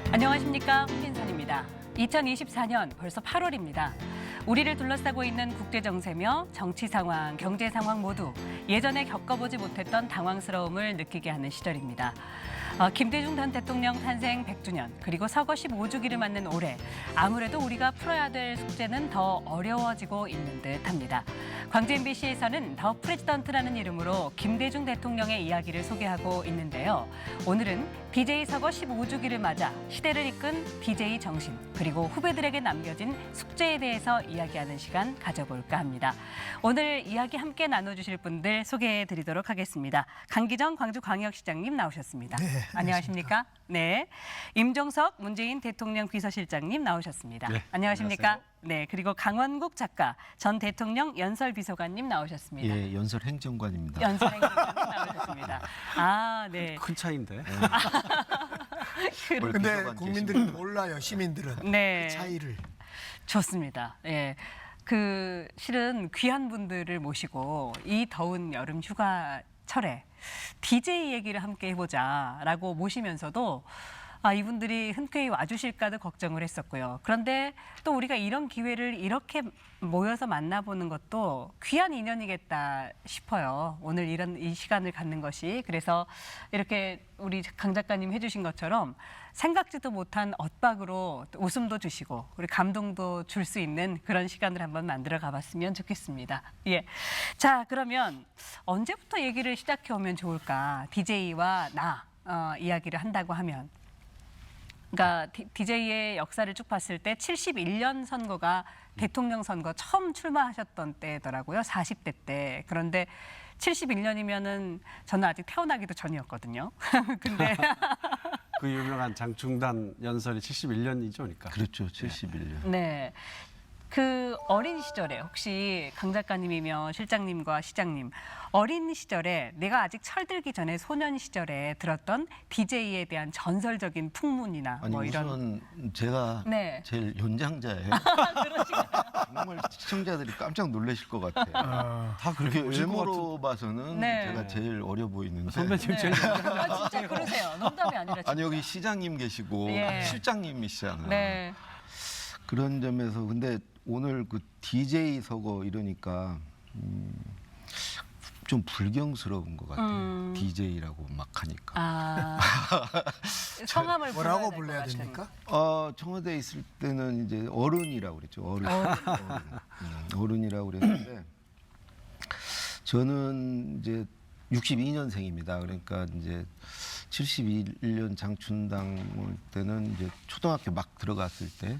안녕하십니까, 홍진선입니다. 2024년 벌써 8월입니다. 우리를 둘러싸고 있는 국제 정세며 정치 상황, 경제 상황 모두 예전에 겪어보지 못했던 당황스러움을 느끼게 하는 시절입니다. 김대중 전 대통령 탄생 100주년 그리고 서거 15주기를 맞는 올해 아무래도 우리가 풀어야 될 숙제는 더 어려워지고 있는 듯합니다. 광주 MBC에서는 더 프레지던트라는 이름으로 김대중 대통령의 이야기를 소개하고 있는데요. 오늘은 DJ 서거 15주기를 맞아 시대를 이끈 DJ 정신 그리고 후배들에게 남겨진 숙제에 대해서 이야기하는 시간 가져볼까 합니다. 오늘 이야기 함께 나눠주실 분들 소개해드리도록 하겠습니다. 강기정 광주광역시장님 나오셨습니다. 네, 안녕하십니까? 네. 임종석 문재인 대통령 비서실장님 나오셨습니다. 네, 안녕하십니까? 안녕하세요. 네. 그리고 강원국 작가 전 대통령 연설비서관님 나오셨습니다. 예, 연설 행정관입니다. 연설행정관님 나오셨습니다. 아, 네. 큰 차이인데. 뭘 근데 비서관 국민들은 몰라요, 시민들은. 네. 그 차이를. 좋습니다. 예. 실은 귀한 분들을 모시고 이 더운 여름 휴가철에 DJ 얘기를 함께 해보자라고 모시면서도 이분들이 흔쾌히 와주실까도 걱정을 했었고요. 그런데 또 우리가 이런 기회를 이렇게 모여서 만나보는 것도 귀한 인연이겠다 싶어요. 오늘 이 시간을 갖는 것이. 그래서 이렇게 우리 강 작가님 해주신 것처럼 생각지도 못한 엇박으로 웃음도 주시고 우리 감동도 줄 수 있는 그런 시간을 한번 만들어 가봤으면 좋겠습니다. 예. 자, 그러면 언제부터 얘기를 시작해 오면 좋을까? DJ와 나 이야기를 한다고 하면. 그러니까 DJ의 역사를 쭉 봤을 때 71년 선거가 대통령 선거 처음 출마하셨던 때더라고요. 40대 때. 그런데 71년이면은 저는 아직 태어나기도 전이었거든요. 근데 그 유명한 장충단 연설이 71년이죠, 그러니까. 그렇죠, 71년. 네. 그 어린 시절에 혹시 강 작가님이며 실장님과 시장님 어린 시절에 내가 아직 철들기 전에 소년 시절에 들었던 DJ에 대한 전설적인 풍문이나 아니 뭐 이런 우선 제가 네. 제일 연장자예요. 정말 시청자들이 깜짝 놀라실 것 같아요. 다 그렇게 그렇게 보실 것 외모로 봐서는 네. 제가 제일 어려 보이는데. 선배님 제일 진짜 그러세요. 농담이 아니라 진짜. 아니 여기 시장님 계시고 예. 실장님이시잖아요. 네. 그런 점에서 근데 오늘 그 DJ 서거 이러니까 좀 불경스러운 것 같아요. DJ라고 막 하니까. 성함을 뭐라고 불러야 불러야 될것 됩니까? 청와대에 있을 때는 이제 어른이라고 그랬죠. 어른이라고 그랬는데 저는 이제 62년생입니다. 그러니까 이제 71년 장춘당 때는 이제 초등학교 막 들어갔을 때.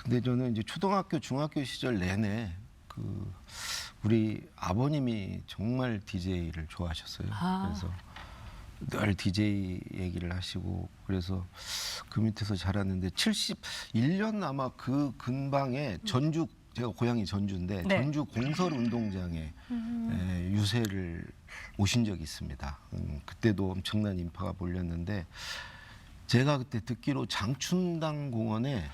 근데 저는 이제 초등학교, 중학교 시절 내내 그 우리 아버님이 정말 DJ를 좋아하셨어요. 그래서 늘 DJ 얘기를 하시고 그래서 그 밑에서 자랐는데 71년 아마 그 근방에 전주 제가 고향이 전주인데 네. 전주 공설운동장에 유세를 오신 적이 있습니다. 그때도 엄청난 인파가 몰렸는데 제가 그때 듣기로 장춘당 공원에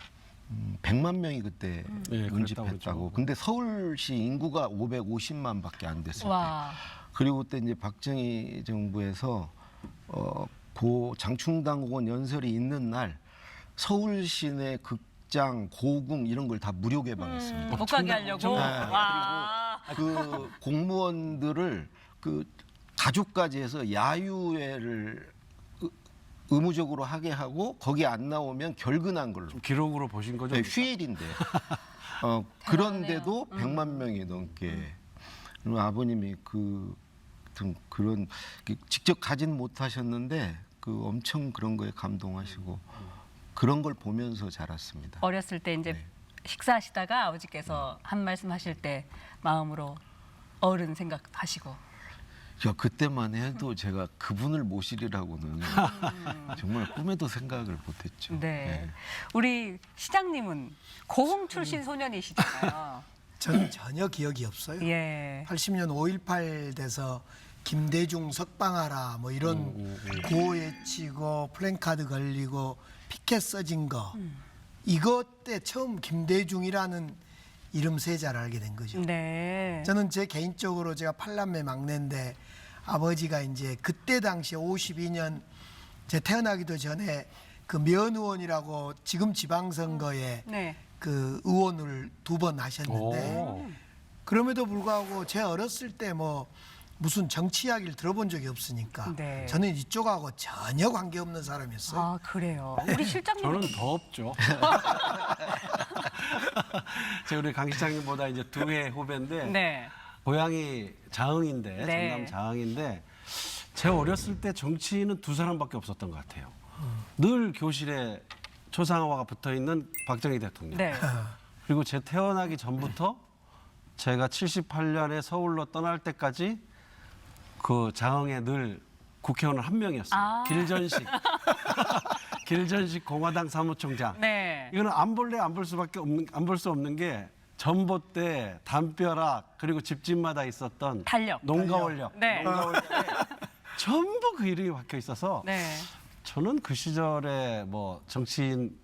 100만 명이 그때 예, 운집했다고. 그랬다고 근데 서울시 인구가 550만밖에 안 됐을 때. 와. 그리고 그때 이제 박정희 정부에서 고 장충당 공원 연설이 있는 날 서울 시내 극장, 고궁 이런 걸 다 무료 개방했습니다. 못 가게 하려고. 네. 와. 그 공무원들을 그 가족까지 해서 야유회를 의무적으로 하게 하고 거기 안 나오면 결근한 걸로. 좀 기록으로 보신 거죠? 네, 휴일인데. 그런데도 100만 명이 넘게. 그리고 아버님이 그런 직접 가진 못하셨는데 그 엄청 그런 거에 감동하시고 그런 걸 보면서 자랐습니다. 어렸을 때 이제 네. 식사하시다가 아버지께서 한 말씀 하실 때 마음으로 어른 생각하시고. 야, 그때만 해도 제가 그분을 모시리라고는 정말 꿈에도 생각을 못했죠. 네. 우리 시장님은 고흥 출신 소년이시잖아요. 저는 전혀 기억이 없어요. 예. 80년 5.18 돼서 김대중 석방하라 뭐 이런 구호 외치고 플랜카드 걸리고 피켓 써진 거 이것 때 처음 김대중이라는 이름 세자를 알게 된 거죠. 네. 저는 제 개인적으로 제가 8남매 막내인데 아버지가 이제 그때 당시에 52년 제 태어나기도 전에 그 면 의원이라고 지금 지방선거에 네. 그 의원을 2번 하셨는데 오. 그럼에도 불구하고 제 어렸을 때 뭐 무슨 정치 이야기를 들어본 적이 없으니까 네. 저는 이쪽하고 전혀 관계없는 사람이었어요. 아, 그래요. 우리 실장님 저는 더 없죠. 제가 우리 강 시장님보다 이제 2회 후배인데 네. 고향이 자흥인데 네. 전남 자흥인데 제 어렸을 때 정치인은 2사람밖에 없었던 것 같아요. 늘 교실에 초상화가 붙어 있는 박정희 대통령. 네. 그리고 제 태어나기 전부터 제가 78년에 서울로 떠날 때까지 그 자흥에 늘 국회의원 한 명이었어요. 아. 길전식. 길전식 공화당 사무총장. 네. 이거는 안 볼래 안 볼 수밖에 없는 안 볼 수 없는 게 전봇대, 담벼락 그리고 집집마다 있었던 달력. 농가원력. 네. 농가원력에 전부 그 이름이 박혀 있어서 네. 저는 그 시절에 뭐 정치인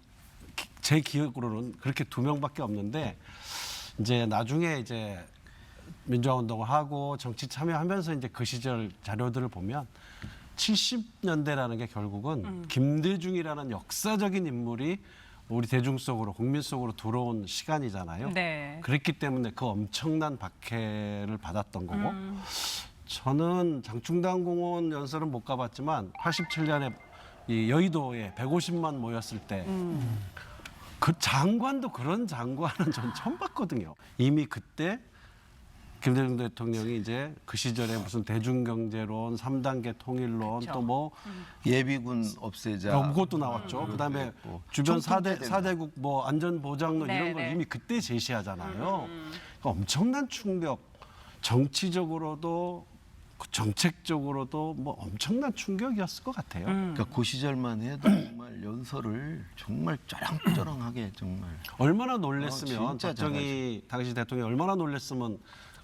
제 기억으로는 그렇게 2명밖에 없는데 이제 나중에 이제 민주화 운동을 하고 정치 참여하면서 이제 그 시절 자료들을 보면 70년대라는 게 결국은 김대중이라는 역사적인 인물이 우리 대중 속으로 국민 속으로 들어온 시간이잖아요. 네. 그랬기 때문에 그 엄청난 박해를 받았던 거고 저는 장충당 공원 연설은 못 가봤지만 87년에 이 여의도에 150만 모였을 때 그 장관도 그런 장관은 전 처음 봤거든요. 이미 그때 김대중 대통령이 이제 그 시절에 무슨 대중경제론, 3단계 통일론 그쵸. 또 뭐 예비군 없애자. 그것도 나왔죠. 그다음에 그랬고. 주변 총통제된다. 사대국 뭐 안전보장론 네, 이런 걸 네. 이미 그때 제시하잖아요. 그러니까 엄청난 충격, 정치적으로도 정책적으로도 뭐 엄청난 충격이었을 것 같아요. 그러니까 그 시절만 해도 정말 연설을 정말 쩌렁쩌렁하게 정말. 얼마나 놀랬으면 진짜 박정희 당시 대통령이 얼마나 놀랬으면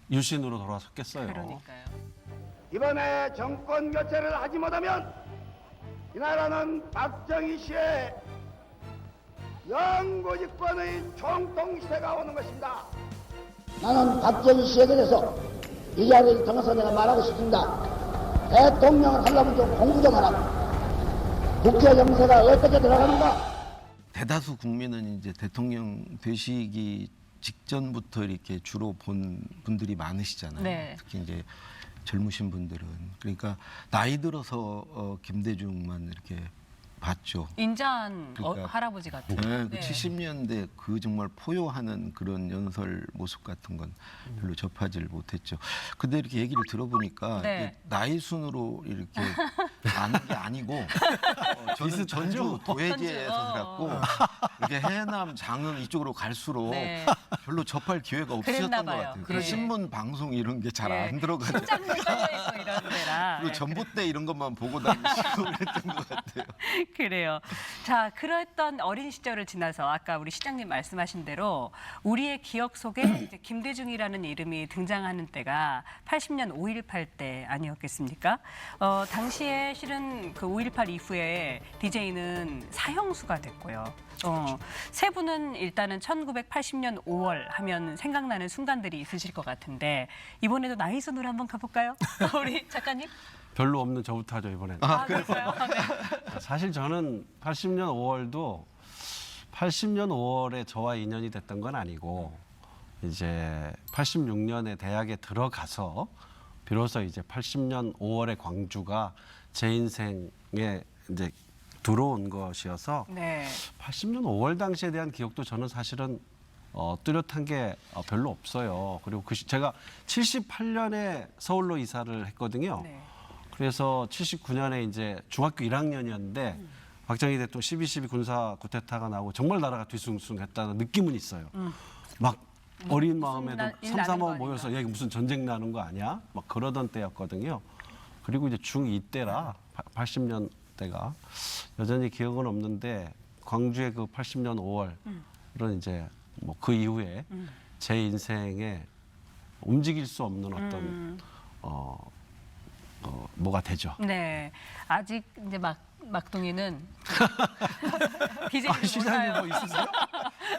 유신으로 돌아섰겠어요. 그러니까요. 이번에 정권 교체를 하지 못하면 이 나라는 박정희 씨의 영구집권의 총통 시대가 오는 것입니다. 나는 박정희 씨에 대해서 이 자리를 통해서 내가 말하고 싶습니다. 대통령을 하려면 좀 공부 좀 하라. 국회 정세가 어떻게 들어가는가? 대다수 국민은 이제 대통령 되시기 직전부터 이렇게 주로 본 분들이 많으시잖아요. 네. 특히 이제 젊으신 분들은 그러니까 나이 들어서 김대중만 이렇게 봤죠. 인자한 그러니까 할아버지 같은. 네, 그 네. 70년대 그 정말 포효하는 그런 연설 모습 같은 건 별로 접하지를 못했죠. 근데 이렇게 얘기를 들어보니까 네. 이게 나이 순으로 이렇게 아는 게 아니고 저는 전주 도예지에서 살았고 이렇게 해남, 장흥 이쪽으로 갈수록 네. 별로 접할 기회가 없으셨던 그랬나 것 봐요. 같아요. 네. 그래서 신문, 방송 이런 게 잘 안 들어가죠. 짱 깔려있고 이런 데라. 그리고 전봇대 이런 것만 보고 다니시고 그랬던 것 같아요. 그래요. 자, 그랬던 어린 시절을 지나서 아까 우리 시장님 말씀하신 대로 우리의 기억 속에 이제 김대중이라는 이름이 등장하는 때가 80년 5.18 때 아니었겠습니까? 당시에 실은 그 5.18 이후에 DJ는 사형수가 됐고요. 세 분은 일단은 1980년 5월 하면 생각나는 순간들이 있으실 것 같은데 이번에도 나이 순으로 한번 가볼까요? 우리 작가님? 별로 없는 저부터 하죠 이번에는. 아, 그럴까요? 네. 사실 저는 80년 5월도 80년 5월에 저와 인연이 됐던 건 아니고 이제 86년에 대학에 들어가서 비로소 이제 80년 5월의 광주가 제 인생에 이제 들어온 것이어서 네. 80년 5월 당시에 대한 기억도 저는 사실은 뚜렷한 게 별로 없어요. 그리고 제가 78년에 서울로 이사를 했거든요. 네. 그래서 79년에 이제 중학교 1학년이었는데 박정희 대통령 12.12 군사 쿠데타가 나오고 정말 나라가 뒤숭숭했다는 느낌은 있어요. 막 어린 마음에도 일 나는 3, 거 4모 모여서 얘 무슨 전쟁 나는 거 아니야? 막 그러던 때였거든요. 그리고 이제 중2 때라 80년 때가 여전히 기억은 없는데 광주의 그 80년 5월은 이제 뭐 그 이후에 제 인생에 움직일 수 없는 어떤 뭐가 되죠. 네, 아직 이제 막둥이는 BJ 시장님 몰라요. 뭐 있으세요?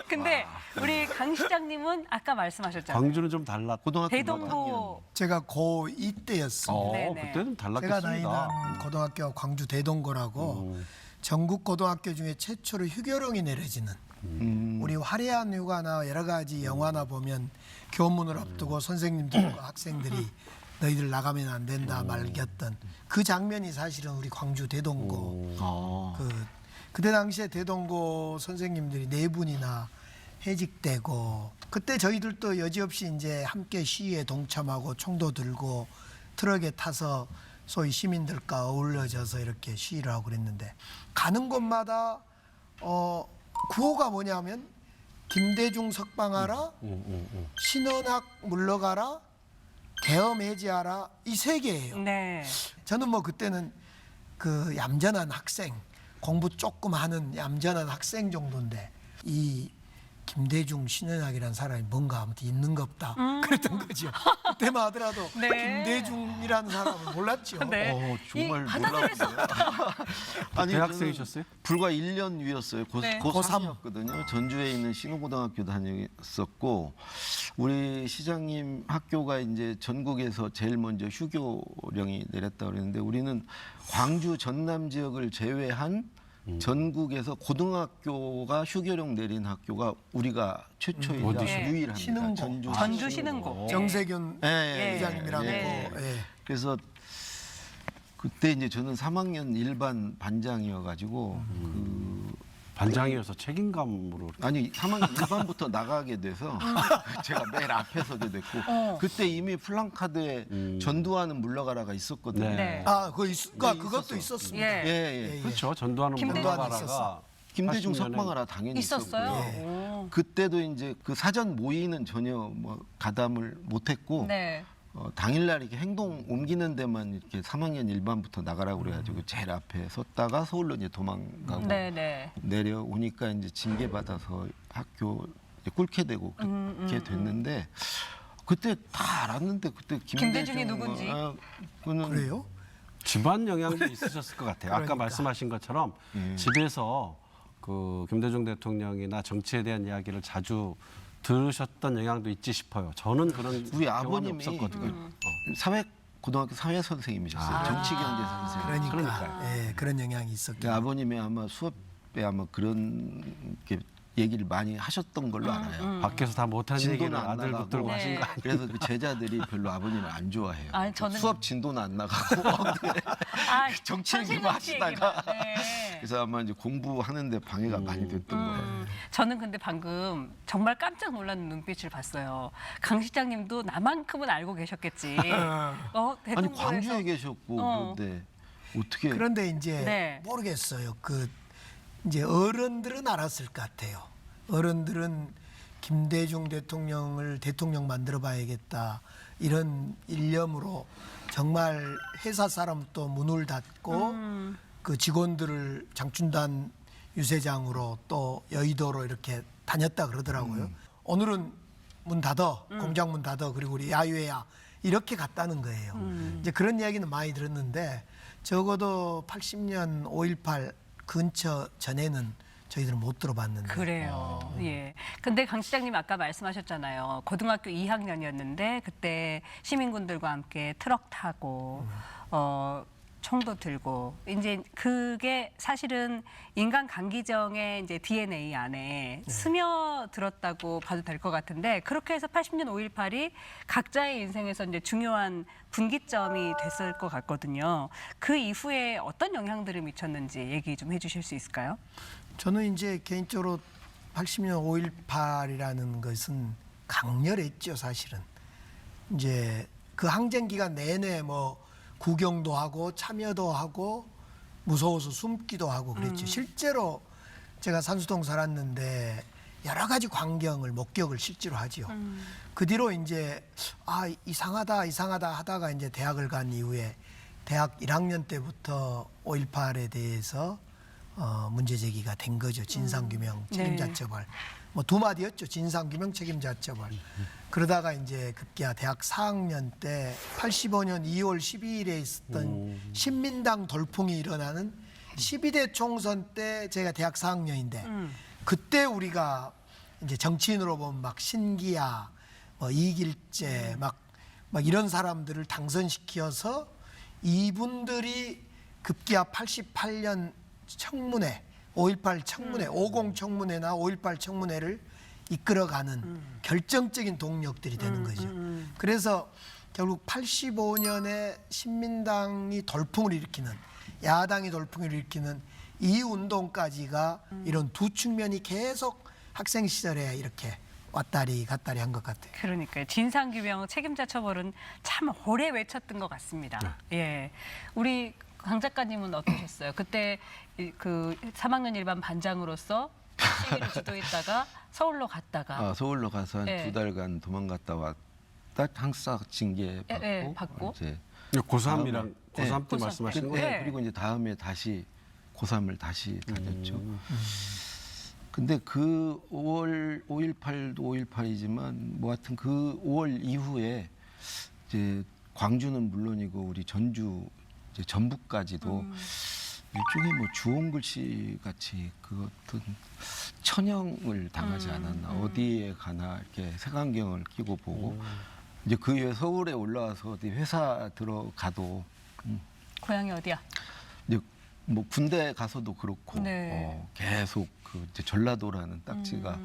근데 우리 강 시장님은 아까 말씀하셨잖아요. 광주는 좀 달랐고. 고등학교 대동고 제가 고2 때였습니다. 네네. 그때는 제가 달랐겠습니다. 다니던 고등학교가 광주 대동고라고 전국 고등학교 중에 최초로 휴교령이 내려지는 우리 화려한 휴가나 여러 가지 영화나 보면 교문을 앞두고 선생님들과 학생들이 너희들 나가면 안 된다 말겼던 그 장면이 사실은 우리 광주 대동고 그때 당시에 대동고 선생님들이 4분이나 해직되고 그때 저희들도 여지없이 이제 함께 시위에 동참하고 총도 들고 트럭에 타서 소위 시민들과 어울려져서 이렇게 시위를 하고 그랬는데 가는 곳마다 구호가 뭐냐면 김대중 석방하라, 신원학 물러가라, 계엄 해제하라 이 3개예요. 네. 저는 뭐 그때는 그 얌전한 학생 공부 조금 하는 얌전한 학생 정도인데 이 김대중 신원학이라는 사람이 뭔가 아무튼 있는가 없다 그랬던 거죠. 그때만 하더라도 네. 김대중이라는 사람을 몰랐죠. 네. 정말 이 바닥을 아니, 대학생이셨어요? 저는 불과 1년 위였어요. 네. 고3이었거든요. 전주에 있는 신호고등학교 다녔었고 우리 시장님 학교가 이제 전국에서 제일 먼저 휴교령이 내렸다 그랬는데 우리는 광주 전남 지역을 제외한 전국에서 고등학교가 휴교령 내린 학교가 우리가 최초이자 어디죠? 유일합니다. 신흥고. 전주 신흥고. 정세균 예, 회장님이라고. 예. 예. 그래서 그때 이제 저는 3학년 일반 반장이어가지고 반장이어서 책임감으로 이렇게. 아니 3학년 일반부터 나가게 돼서 제가 맨 앞에 서게 됐고 그때 이미 플랜카드에 전두환은 물러가라가 있었거든요. 네. 네. 아, 그것도 있었어. 있었습니다. 예. 예, 예. 그렇죠. 전두환은 김대중 물러가라가 김대중 80년에 석방하라 당연히 있었어요. 있었고요. 오. 그때도 이제 그 사전 모의는 전혀 뭐 가담을 못했고 네. 당일날 이렇게 행동 옮기는 데만 이렇게 3학년 일반부터 나가라고 그래가지고 제일 앞에 섰다가 서울로 이제 도망가고 네, 네. 내려오니까 이제 징계 받아서 학교 이제 꿇게 되고 그렇게 됐는데 그때 다 알았는데 그때 김대중이 누군지. 그는 그래요? 집안 영향도 있으셨을 것 같아요. 아까 그러니까. 말씀하신 것처럼 집에서 그 김대중 대통령이나 정치에 대한 이야기를 자주 들으셨던 영향도 있지 싶어요. 저는 그런 우리 경험이 아버님이 없었거든요. 고등학교 사회 선생님이셨어요. 정치경제 선생님. 그러니까 예, 그런 영향이 있었기 근데 아버님이 아마 수업에 아마 그런 게 얘기를 많이 하셨던 걸로 알아요. 밖에서 다 못한 진도는 얘기를 안 아들 나가고. 붙들고 네. 하신 거 아니에요? 그래서 그 제자들이 별로 아버님을 안 좋아해요. 아니, 저는- 수업 진도는 안 나가고 아, 정치 얘기만 정치 하시다가 얘기만. 네. 그래서 아마 이제 공부하는데 방해가 많이 됐던 거예요. 저는 근데 방금 정말 깜짝 놀라는 눈빛을 봤어요. 강 시장님도 나만큼은 알고 계셨겠지. 아니 대통령에서 광주에 계셨고 그런데 어떻게 그런데 이제 네. 모르겠어요. 이제 어른들은 알았을 것 같아요. 어른들은 김대중 대통령을 대통령 만들어 봐야겠다 이런 일념으로 정말 회사 사람도 문을 닫고 그 직원들을 장춘단 유세장으로 또 여의도로 이렇게 다녔다 그러더라고요. 오늘은 문 닫아, 공장 문 닫아, 그리고 우리 야유회야 이렇게 갔다는 거예요. 이제 그런 이야기는 많이 들었는데 적어도 80년 5.18 근처 전에는 저희들은 못 들어봤는데. 그래요. 예. 근데 강 시장님 아까 말씀하셨잖아요. 고등학교 2학년이었는데 그때 시민군들과 함께 트럭 타고 총도 들고 이제 그게 사실은 인간 강기정의 이제 DNA 안에 스며들었다고 봐도 될 것 같은데 그렇게 해서 80년 5.18이 각자의 인생에서 이제 중요한 분기점이 됐을 것 같거든요. 그 이후에 어떤 영향들을 미쳤는지 얘기 좀 해주실 수 있을까요? 저는 이제 개인적으로 80년 5.18이라는 것은 강렬했죠, 사실은. 이제 그 항쟁 기간 내내 뭐 구경도 하고 참여도 하고 무서워서 숨기도 하고 그랬죠. 실제로 제가 산수동 살았는데 여러 가지 광경을 목격을 실제로 하죠. 그 뒤로 이제 이상하다 하다가 이제 대학을 간 이후에 대학 1학년 때부터 5.18에 대해서 문제 제기가 된 거죠. 진상규명, 책임자 처벌. 뭐 두 마디였죠. 진상규명, 책임자 처벌. 그러다가 이제 급기야 대학 4학년 때 85년 2월 12일에 있었던 신민당 돌풍이 일어나는 12대 총선 때 제가 대학 4학년인데 그때 우리가 이제 정치인으로 보면 막 신기야, 뭐 이길재 막 이런 사람들을 당선시켜서 이분들이 급기야 88년 청문회, 5.18 청문회, 50 청문회나 5.18 청문회를 이끌어가는 결정적인 동력들이 되는 거죠. 그래서 결국 85년에 신민당이 돌풍을 일으키는, 야당이 돌풍을 일으키는 이 운동까지가 이런 두 측면이 계속 학생 시절에 이렇게 왔다리 갔다리 한 것 같아요. 그러니까요. 진상규명 책임자 처벌은 참 오래 외쳤던 것 같습니다. 예, 우리 강 작가님은 어떠셨어요? 그때 그 3학년 일반 반장으로서 시위를 주도했다가 서울로 갔다가 서울로 가서 한 예. 2달간 도망갔다 왔다 항사 징계 받고, 예, 받고. 이제 고3이랑 네. 고3 때 고3 말씀하시는 때. 거예요? 네. 그리고 이제 다음에 다시 고3을 다시 다녔죠. 근데 그 5.18도 5.18이지만 뭐 하여튼 그 5월 이후에 이제 광주는 물론이고 우리 전주, 이제 전북까지도 일종의 뭐 주홍글씨 같이 그 어떤 천형을 당하지 않았나. 어디에 가나 이렇게 색안경을 끼고 보고 이제 그 이후에 서울에 올라와서 어디 회사 들어가도 고향이 어디야? 이제 뭐 군대 가서도 그렇고 네. 계속 그 이제 전라도라는 딱지가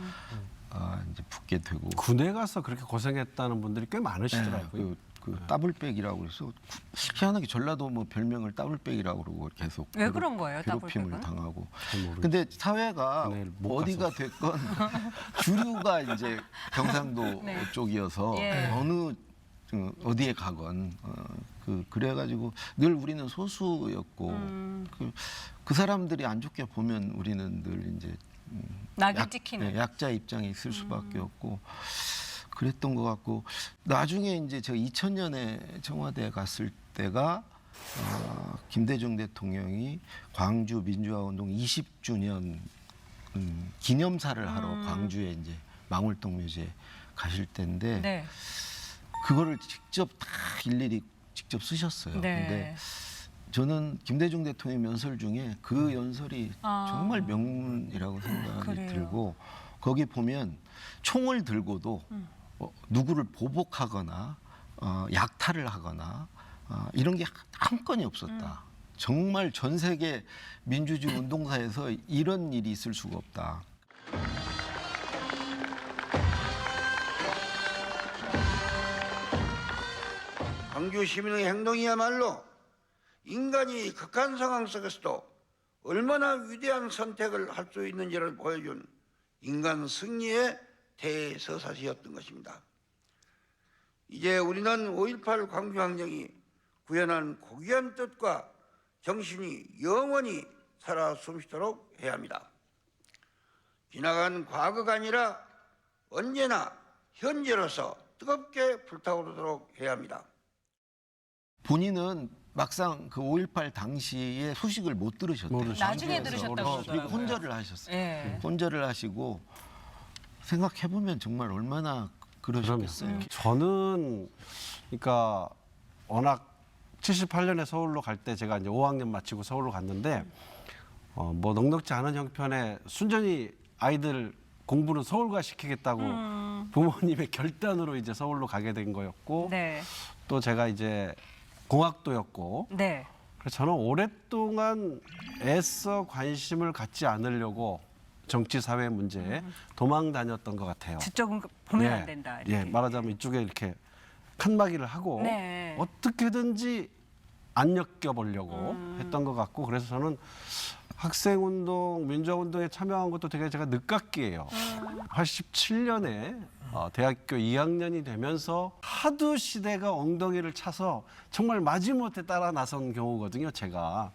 이제 붙게 되고 군에 가서 그렇게 고생했다는 분들이 꽤 많으시더라고요. 그 따블백이라고 그래서 희한하게 전라도 뭐 별명을 따블백이라고 그러고 계속 왜 그런 거예요, 괴롭힘을 따블백은? 당하고. 잘 모르겠어요. 근데 사회가 군에 못 어디가 됐건 주류가 이제 경상도 네. 쪽이어서 예. 어느 어디에 가건 그래가지고 늘 우리는 소수였고 그 사람들이 안 좋게 보면 우리는 늘 이제 낙인 찍히는. 약자 입장에 있을 수밖에 없고 그랬던 것 같고 나중에 이제 제가 2000년에 청와대에 갔을 때가 김대중 대통령이 광주 민주화운동 20주년 기념사를 하러 광주에 이제 망월동 묘지에 가실 때인데 네. 그거를 직접 다 일일이 직접 쓰셨어요. 네. 근데 저는 김대중 대통령 연설 중에 그 연설이 정말 명문이라고 생각이 그래요. 들고 거기 보면 총을 들고도 누구를 보복하거나 약탈을 하거나 이런 게 한 건이 없었다. 정말 전 세계 민주주의 운동사에서 이런 일이 있을 수가 없다. 광주 시민의 행동이야말로 인간이 극한 상황 속에서도 얼마나 위대한 선택을 할 수 있는지를 보여준 인간 승리의 대서사시였던 것입니다. 이제 우리는 5.18 광주항쟁이 구현한 고귀한 뜻과 정신이 영원히 살아 숨쉬도록 해야 합니다. 지나간 과거가 아니라 언제나 현재로서 뜨겁게 불타오르도록 해야 합니다. 본인은 막상 그 5.18 당시에 소식을 못 들으셨대요. 모르셨어요. 나중에 들으셨다고 그리고 그러더라고요. 혼절을 하셨어요. 예. 혼절을 하시고 생각해보면 정말 얼마나 그러셨겠어요. 저는 그러니까 워낙 78년에 서울로 갈 때 제가 이제 5학년 마치고 서울로 갔는데 뭐 넉넉지 않은 형편에 순전히 아이들 공부는 서울가 시키겠다고 부모님의 결단으로 이제 서울로 가게 된 거였고 네. 또 제가 이제 공학도였고 네. 그래서 저는 오랫동안 애써 관심을 갖지 않으려고 정치 사회 문제에 도망 다녔던 것 같아요. 저쪽은 보면 예, 안 된다. 이렇게. 예, 말하자면 이쪽에 이렇게 칸막이를 하고 네. 어떻게든지 안 엮여보려고 했던 것 같고 그래서 저는 학생운동, 민주화운동에 참여한 것도 되게 제가 늦깎이에요. 87년에 대학교 2학년이 되면서 하도 시대가 엉덩이를 차서 정말 마지못해 따라 나선 경우거든요, 제가.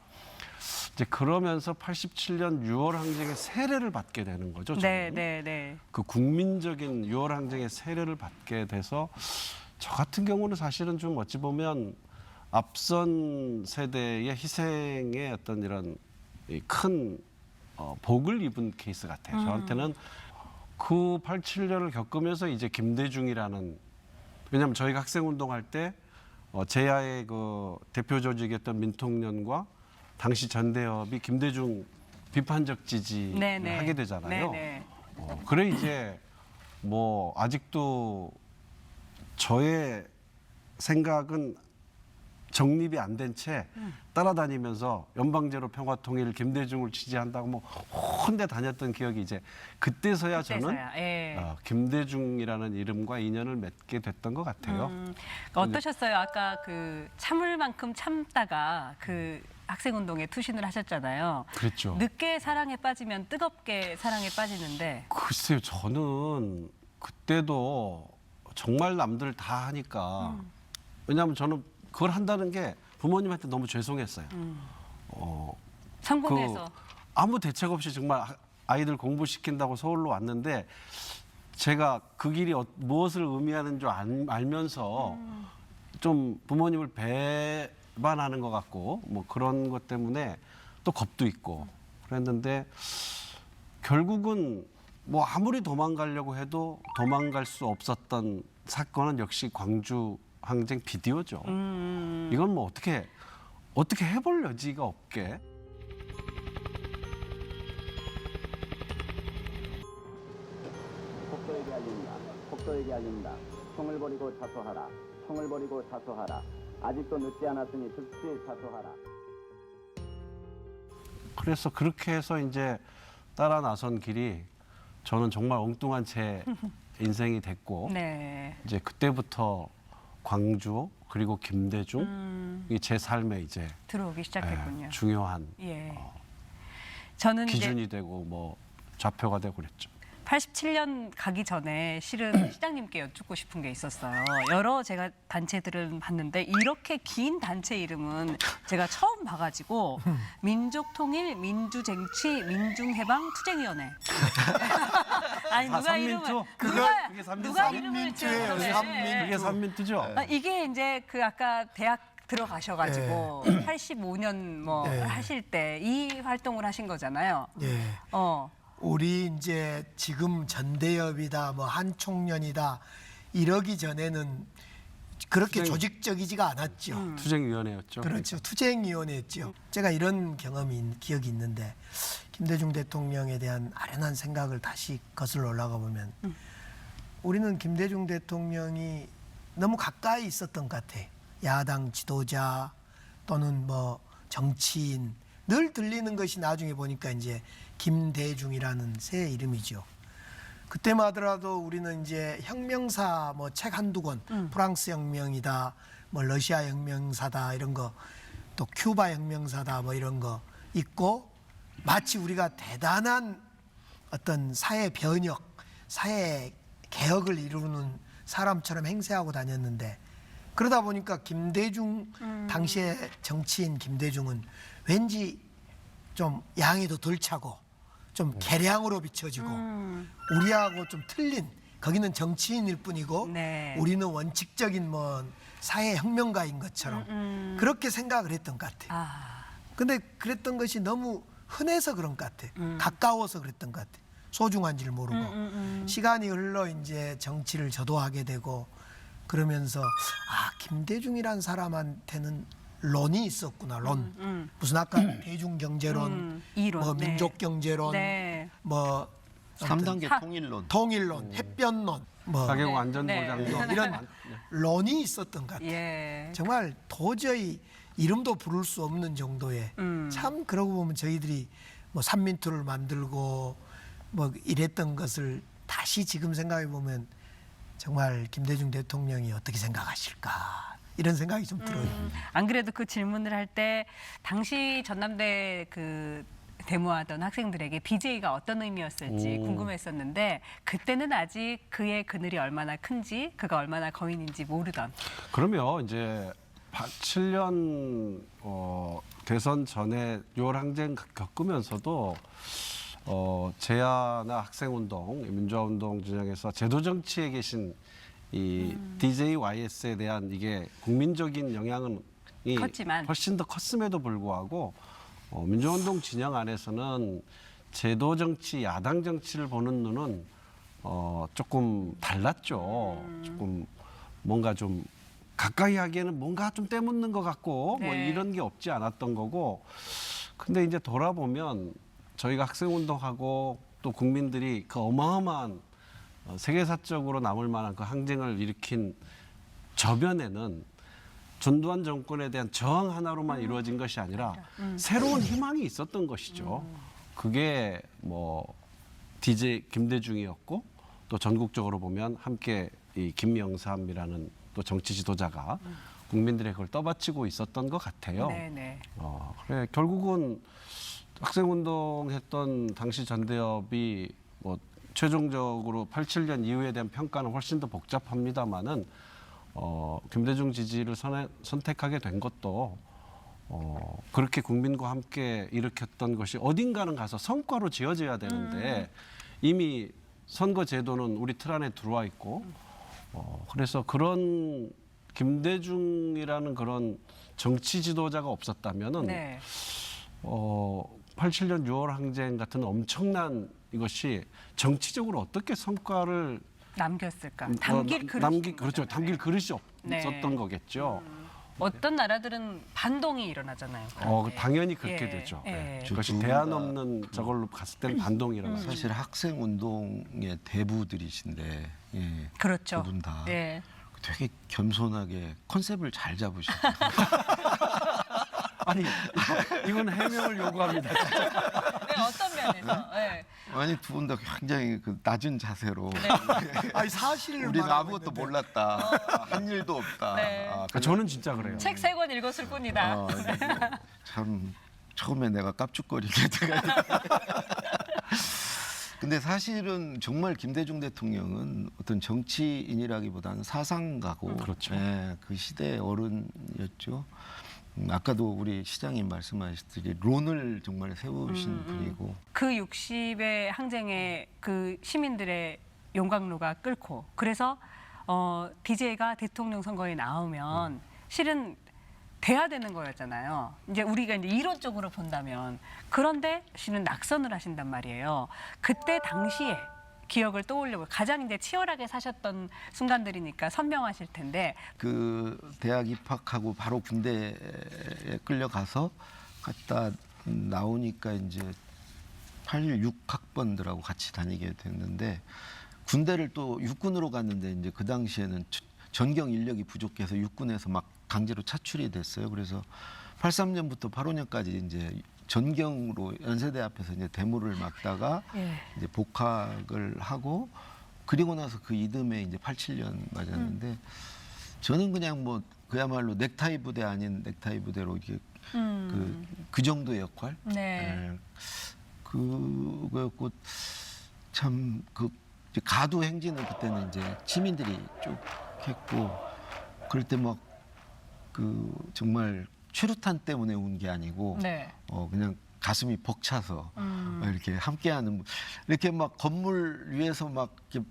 이제 그러면서 87년 6월 항쟁의 세례를 받게 되는 거죠. 네, 저는. 네, 네. 그 국민적인 6월 항쟁의 세례를 받게 돼서 저 같은 경우는 사실은 좀 어찌 보면 앞선 세대의 희생의 어떤 이런 큰 복을 입은 케이스 같아요. 저한테는 그 87년을 겪으면서 이제 김대중이라는 왜냐하면 저희가 학생운동할 때 제야의 그 대표 조직이었던 민통련과 당시 전대협이 김대중 비판적 지지를 네네. 하게 되잖아요. 네네. 그래 이제 뭐 아직도 저의 생각은 정립이 안 된 채 따라다니면서 연방제로 평화통일 김대중을 지지한다고 뭐 혼대 다녔던 기억이 이제 그때서야 저는 그때서야, 예. 김대중이라는 이름과 인연을 맺게 됐던 것 같아요. 그러니까 어떠셨어요? 아까 그 참을 만큼 참다가 그 학생운동에 투신을 하셨잖아요. 그랬죠. 늦게 사랑에 빠지면 뜨겁게 사랑에 빠지는데 글쎄요, 저는 그때도 정말 남들 다 하니까 왜냐하면 저는 그걸 한다는 게 부모님한테 너무 죄송했어요. 성공해서 아무 대책 없이 정말 아이들 공부시킨다고 서울로 왔는데 제가 그 길이 무엇을 의미하는 줄 알면서 좀 부모님을 배반하는 것 같고 뭐 그런 것 때문에 또 겁도 있고 그랬는데 결국은 뭐 아무리 도망가려고 해도 도망갈 수 없었던 사건은 역시 광주 항쟁 비디오죠. 이건 뭐 어떻게 해볼 여지가 없게. 폭도에게 알린다. 폭도에게 알린다. 총을 버리고 자수하라. 총을 버리고 자수하라. 아직도 늦지 않았으니 즉시 자수하라. 그래서 그렇게 해서 이제 따라 나선 길이 저는 정말 엉뚱한 제 인생이 됐고 네. 이제 그때부터 광주 그리고 김대중 이 제 삶에 이제 들어오기 시작했군요. 중요한 예. 저는 기준이 이제 되고 뭐 좌표가 되고 그랬죠. 87년 가기 전에 실은 시장님께 여쭙고 싶은 게 있었어요. 여러 제가 단체들을 봤는데 이렇게 긴 단체 이름은 제가 처음 봐가지고 민족통일, 민주쟁취, 민중해방, 투쟁위원회. 아니 누가 삼민투? 이름을 그게 삼민투. 누가 이름을 삼민투예요, 지었는데 삼민투. 그게 삼민투죠. 이게 이제 그 아까 대학 들어가셔가지고 85년 뭐 네. 하실 때 이 활동을 하신 거잖아요. 예. 우리 이제 지금 전대협이다 뭐 한총련이다 이러기 전에는 그렇게 조직적이지가 않았죠. 투쟁위원회였죠. 그렇죠. 투쟁위원회였죠. 제가 이런 기억이 있는데 김대중 대통령에 대한 아련한 생각을 다시 거슬러 올라가 보면 우리는 김대중 대통령이 너무 가까이 있었던 것 같아요. 야당 지도자 또는 뭐 정치인 늘 들리는 것이 나중에 보니까 이제 김대중이라는 새 이름이죠. 그때만 하더라도 우리는 이제 혁명사 뭐 책 한두 권, 프랑스 혁명이다, 뭐 러시아 혁명사다 이런 거, 또 큐바 혁명사다 뭐 이런 거 있고 마치 우리가 대단한 어떤 사회 변혁, 사회 개혁을 이루는 사람처럼 행세하고 다녔는데 그러다 보니까 김대중 당시의 정치인 김대중은 왠지 좀 양이 더 덜 차고 좀 개량으로 비춰지고 우리하고 좀 틀린 거기는 정치인일 뿐이고 네. 우리는 원칙적인 뭐 사회 혁명가인 것처럼 그렇게 생각을 했던 것 같아요. 근데 그랬던 것이 너무 흔해서 그런 것 같아요. 가까워서 그랬던 것 같아요. 소중한지를 모르고 시간이 흘러 이제 정치를 저도 하게 되고 그러면서 김대중이란 사람한테는 론이 있었구나. 론. 무슨 아까 대중경제론, 이론, 뭐 네. 민족경제론, 네. 뭐 3단계 통일론. 통일론, 햇변론, 뭐 가격 안전보장론 네. 이런 론이 있었던 것 같아요. 예. 정말 도저히 이름도 부를 수 없는 정도의 참 그러고 보면 저희들이 뭐 삼민투를 만들고 뭐 이랬던 것을 다시 지금 생각해 보면 정말 김대중 대통령이 어떻게 생각하실까 이런 생각이 좀 들어요. 안 그래도 그 질문을 할 때 당시 전남대 그 데모하던 학생들에게 BJ가 어떤 의미였을지 궁금했었는데 그때는 아직 그의 그늘이 얼마나 큰지 그가 얼마나 거인인지 모르던. 그러면 이제 7년 대선 전에 6월 항쟁 겪으면서도 제야나 학생운동, 민주화운동 진영에서 제도 정치에 계신 이 DJYS에 대한 이게 국민적인 영향은 컸지만. 훨씬 더 컸음에도 불구하고 민주화운동 진영 안에서는 제도 정치, 야당 정치를 보는 눈은 조금 달랐죠. 조금 뭔가 좀 가까이 하기에는 뭔가 좀 때묻는 것 같고 뭐 네. 이런 게 없지 않았던 거고. 근데 이제 돌아보면 저희가 학생운동하고 또 국민들이 그 어마어마한 세계사적으로 남을 만한 그 항쟁을 일으킨 저변에는 전두환 정권에 대한 저항 하나로만 이루어진 것이 아니라 새로운 희망이 있었던 것이죠. 그게 뭐 DJ 김대중이었고 또 전국적으로 보면 함께 이 김영삼이라는 또 정치 지도자가 국민들의 그걸 떠받치고 있었던 것 같아요. 네네. 그래 결국은 학생운동했던 당시 전대협이 뭐 최종적으로 87년 이후에 대한 평가는 훨씬 더 복잡합니다만은 김대중 지지를 선택하게 된 것도 그렇게 국민과 함께 일으켰던 것이 어딘가는 가서 성과로 지어져야 되는데 이미 선거 제도는 우리 틀 안에 들어와 있고 그래서 그런 김대중이라는 그런 정치 지도자가 없었다면은 네. 87년 6월 항쟁 같은 엄청난 이것이 정치적으로 어떻게 성과를 남겼을까? 담길 그릇이 그렇죠. 담길 그릇이 네. 없었던 거겠죠. 어떤 나라들은 반동이 일어나잖아요. 그럴 때. 당연히 그렇게 예, 되죠. 예. 네. 그것이 대안 없는 저걸로 갔을 때는 반동이라고 하죠. 사실 학생 운동의 대부들이신데 예, 그렇죠. 두 분 다 예. 되게 겸손하게 컨셉을 잘 잡으셨어요. 아니 이건 해명을 요구합니다. 네, 어떤 면에서? 예. 아니 두 분 다 굉장히 그 낮은 자세로 아니 사실을 우리는 말하고 아무것도 있는데. 몰랐다, 한 일도 없다. 네. 저는 진짜 그래요. 책 3권 읽었을 뿐이다. 참 처음에 내가 깝죽거리게 돼가. 근데 사실은 정말 김대중 대통령은 어떤 정치인이라기보다는 사상가고 그렇죠. 예, 그 시대의 어른이었죠. 아까도 우리 시장님 말씀하셨듯이 론을 정말 세우신 분이고 그 60의 항쟁에 그 시민들의 용광로가 끓고 그래서 DJ가 대통령 선거에 나오면 실은 돼야 되는 거였잖아요. 이제 우리가 이제 이론적으로 본다면 그런데 실은 낙선을 하신단 말이에요. 그때 당시에 기억을 떠올려고 가장 이제 치열하게 사셨던 순간들이니까 선명하실 텐데 그 대학 입학하고 바로 군대에 끌려가서 갔다 나오니까 이제 86학번들하고 같이 다니게 됐는데 군대를 또 육군으로 갔는데 이제 그 당시에는 전경 인력이 부족해서 육군에서 막 강제로 차출이 됐어요. 그래서 83년부터 85년까지 이제 전경으로 연세대 앞에서 이제 데모를 막다가 예. 이제 복학을 하고 그리고 나서 그 이듬해 이제 87년 맞았는데 저는 그냥 뭐 그야말로 넥타이 부대 아닌 넥타이 부대로 이렇게 그 정도의 역할. 네. 예. 그거였고 참 그 가두 행진은 그때는 이제 시민들이 쭉 했고 그럴 때 막 그 정말 최루탄 때문에 운 게 아니고 네. 그냥 가슴이 벅차서 이렇게 함께하는 이렇게 막 건물 위에서 막 이렇게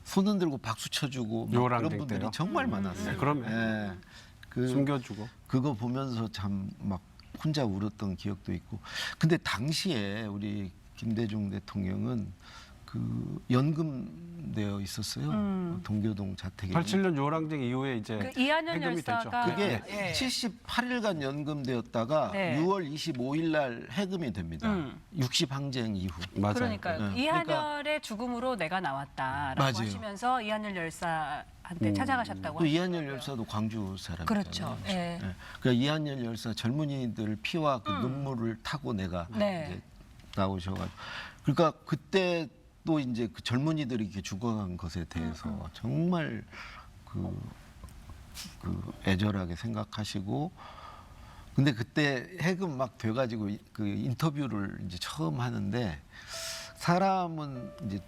손 흔들고 박수 쳐주고 막 요랑쟁 그런 분들이 때요? 정말 많았어요. 그럼요. 예. 그 숨겨주고. 그거 보면서 참 막 혼자 울었던 기억도 있고. 근데 당시에 우리 김대중 대통령은 그 연금되어 있었어요. 동교동 자택에. 87년 6월 항쟁 이후에 이제 그 이한열 해금이 열사가 됐죠. 그게 예. 78일간 연금되었다가 네. 6월 25일 날 해금이 됩니다. 60항쟁 이후. 맞아요. 그러니까요. 네. 이한열의 죽음으로 내가 나왔다라고 맞아요. 하시면서 이한열 열사한테 찾아가셨다고 또 이한열 하시더라고요. 열사도 광주 사람이잖아요. 그렇죠. 예. 그러니까 이한열 열사 젊은이들 피와 그 눈물을 타고 내가 네. 이제 나오셔가지고 그러니까 그때 또 이제 그 젊은이들이 이렇게 죽어간 것에 대해서 정말 그 애절하게 생각하시고 근데 그때 해금 막 돼가지고 그 인터뷰를 이제 처음 하는데 사람은 이제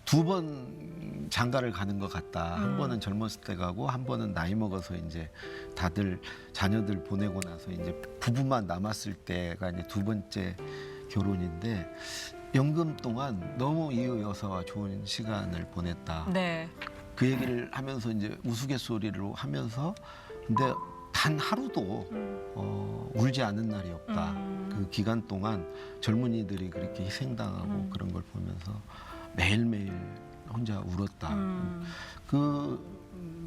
2번 장가를 가는 것 같다. 한 번은 젊었을 때 가고 한 번은 나이 먹어서 이제 다들 자녀들 보내고 나서 이제 부부만 남았을 때가 이제 2번째 결혼인데 연금 동안 너무 이유 여사와 좋은 시간을 보냈다. 네. 그 얘기를 하면서 이제 우스갯소리로 하면서 근데 단 하루도 울지 않은 날이 없다. 그 기간 동안 젊은이들이 그렇게 희생당하고 그런 걸 보면서 매일매일 혼자 울었다. 그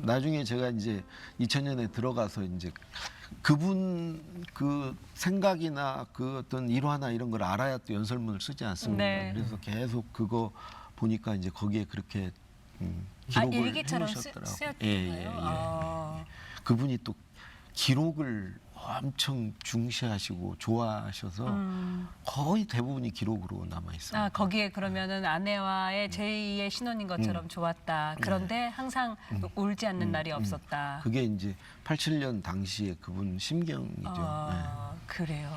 나중에 제가 이제 2000년에 들어가서 이제 그분 그 생각이나 그 어떤 일화나 이런 걸 알아야 또 연설문을 쓰지 않습니까? 네. 그래서 계속 그거 보니까 이제 거기에 그렇게 기록을 일기처럼 해놓으셨더라고요. 쓰였던 예, 거예요? 예, 예. 아. 그분이 또 기록을 엄청 중시하시고 좋아하셔서 거의 대부분이 기록으로 남아 있습니다. 아, 거기에 그러면은 아내와의 제2의 신혼인 것처럼 좋았다. 그런데 항상 울지 않는 날이 없었다. 그게 이제 87년 당시에 그분 심경이죠. 그래요.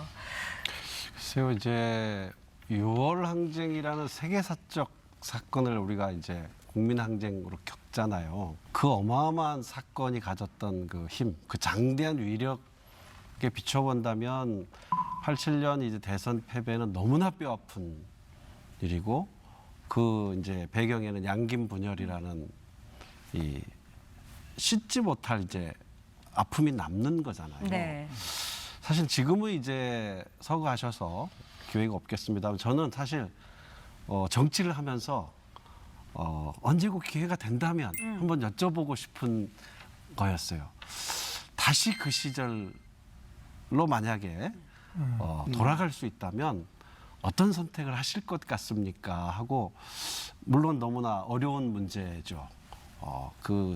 글쎄요, 이제 6월 항쟁이라는 세계사적 사건을 우리가 이제 국민항쟁으로 겪잖아요. 그 어마어마한 사건이 가졌던 그 힘, 그 장대한 위력에 비춰본다면 87년 이제 대선 패배는 너무나 뼈아픈 일이고 그 이제 배경에는 양김 분열이라는 이 씻지 못할 이제 아픔이 남는 거잖아요. 네. 사실 지금은 이제 서거하셔서 기회가 없겠습니다만 저는 사실 정치를 하면서 언제고 기회가 된다면 한번 여쭤보고 싶은 거였어요. 다시 그 시절로 만약에 돌아갈 수 있다면 어떤 선택을 하실 것 같습니까? 하고 물론 너무나 어려운 문제죠. 그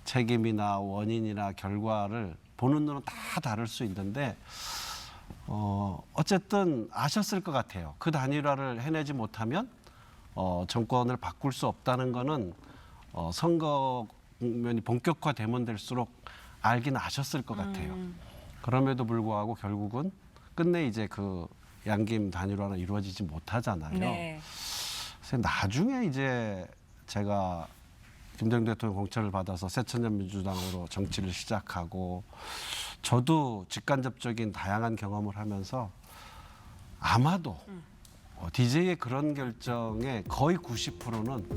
책임이나 원인이나 결과를 보는 눈은 다 다를 수 있는데 어쨌든 아셨을 것 같아요. 그 단일화를 해내지 못하면 정권을 바꿀 수 없다는 거는 선거 국면이 본격화되면 될수록 알긴 아셨을 것 같아요. 그럼에도 불구하고 결국은 끝내 이제 그 양김 단일화는 이루어지지 못하잖아요. 네. 그래서 나중에 이제 제가 김대중 대통령 공천을 받아서 새천년민주당으로 정치를 시작하고 저도 직간접적인 다양한 경험을 하면서 아마도 DJ의 그런 결정의 거의 90%는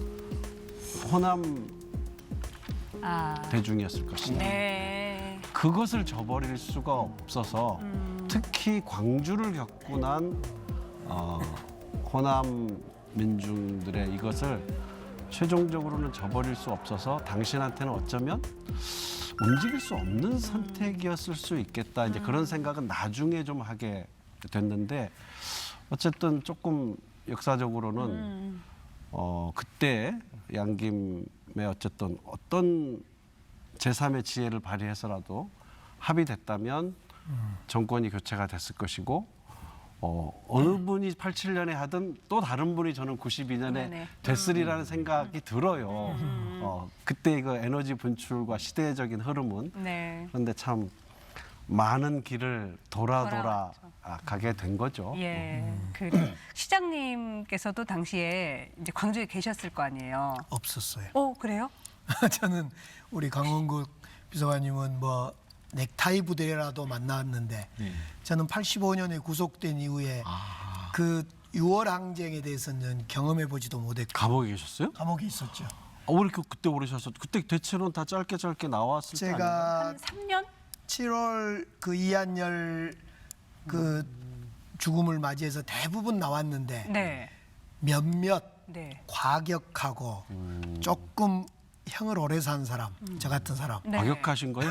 호남 대중이었을 것이다. 네. 그것을 저버릴 수가 없어서 특히 광주를 겪고 난 호남 민중들의 이것을 최종적으로는 저버릴 수 없어서 당신한테는 어쩌면 움직일 수 없는 선택이었을 수 있겠다. 이제 그런 생각은 나중에 좀 하게 됐는데 어쨌든 조금 역사적으로는 그때 양김의 어쨌든 어떤 제3의 지혜를 발휘해서라도 합의됐다면 정권이 교체가 됐을 것이고 어느 분이 87년에 하든 또 다른 분이 저는 92년에 네네. 됐으리라는 생각이 들어요. 그때 그 에너지 분출과 시대적인 흐름은 네. 그런데 참 많은 길을 돌아 돌아왔죠. 가게 된 거죠. 예. 그 시장님께서도 당시에 이제 광주에 계셨을 거 아니에요. 없었어요. 그래요? 저는 우리 강원국 비서관님은 뭐 넥타이 부대라도 만났는데 저는 85년에 구속된 이후에 그 6월 항쟁에 대해서는 경험해 보지도 못했고 감옥에 계셨어요? 감옥에 있었죠. 왜 이렇게 그때 오르셨어? 그때 대체로는 다 짧게 나왔을 때 아니에요? 제가 한 3년? 7월 그 이한열 그 죽음을 맞이해서 대부분 나왔는데 네. 몇몇 네. 과격하고 조금 형을 오래 산 사람, 저 같은 사람. 네. 과격하신 거예요?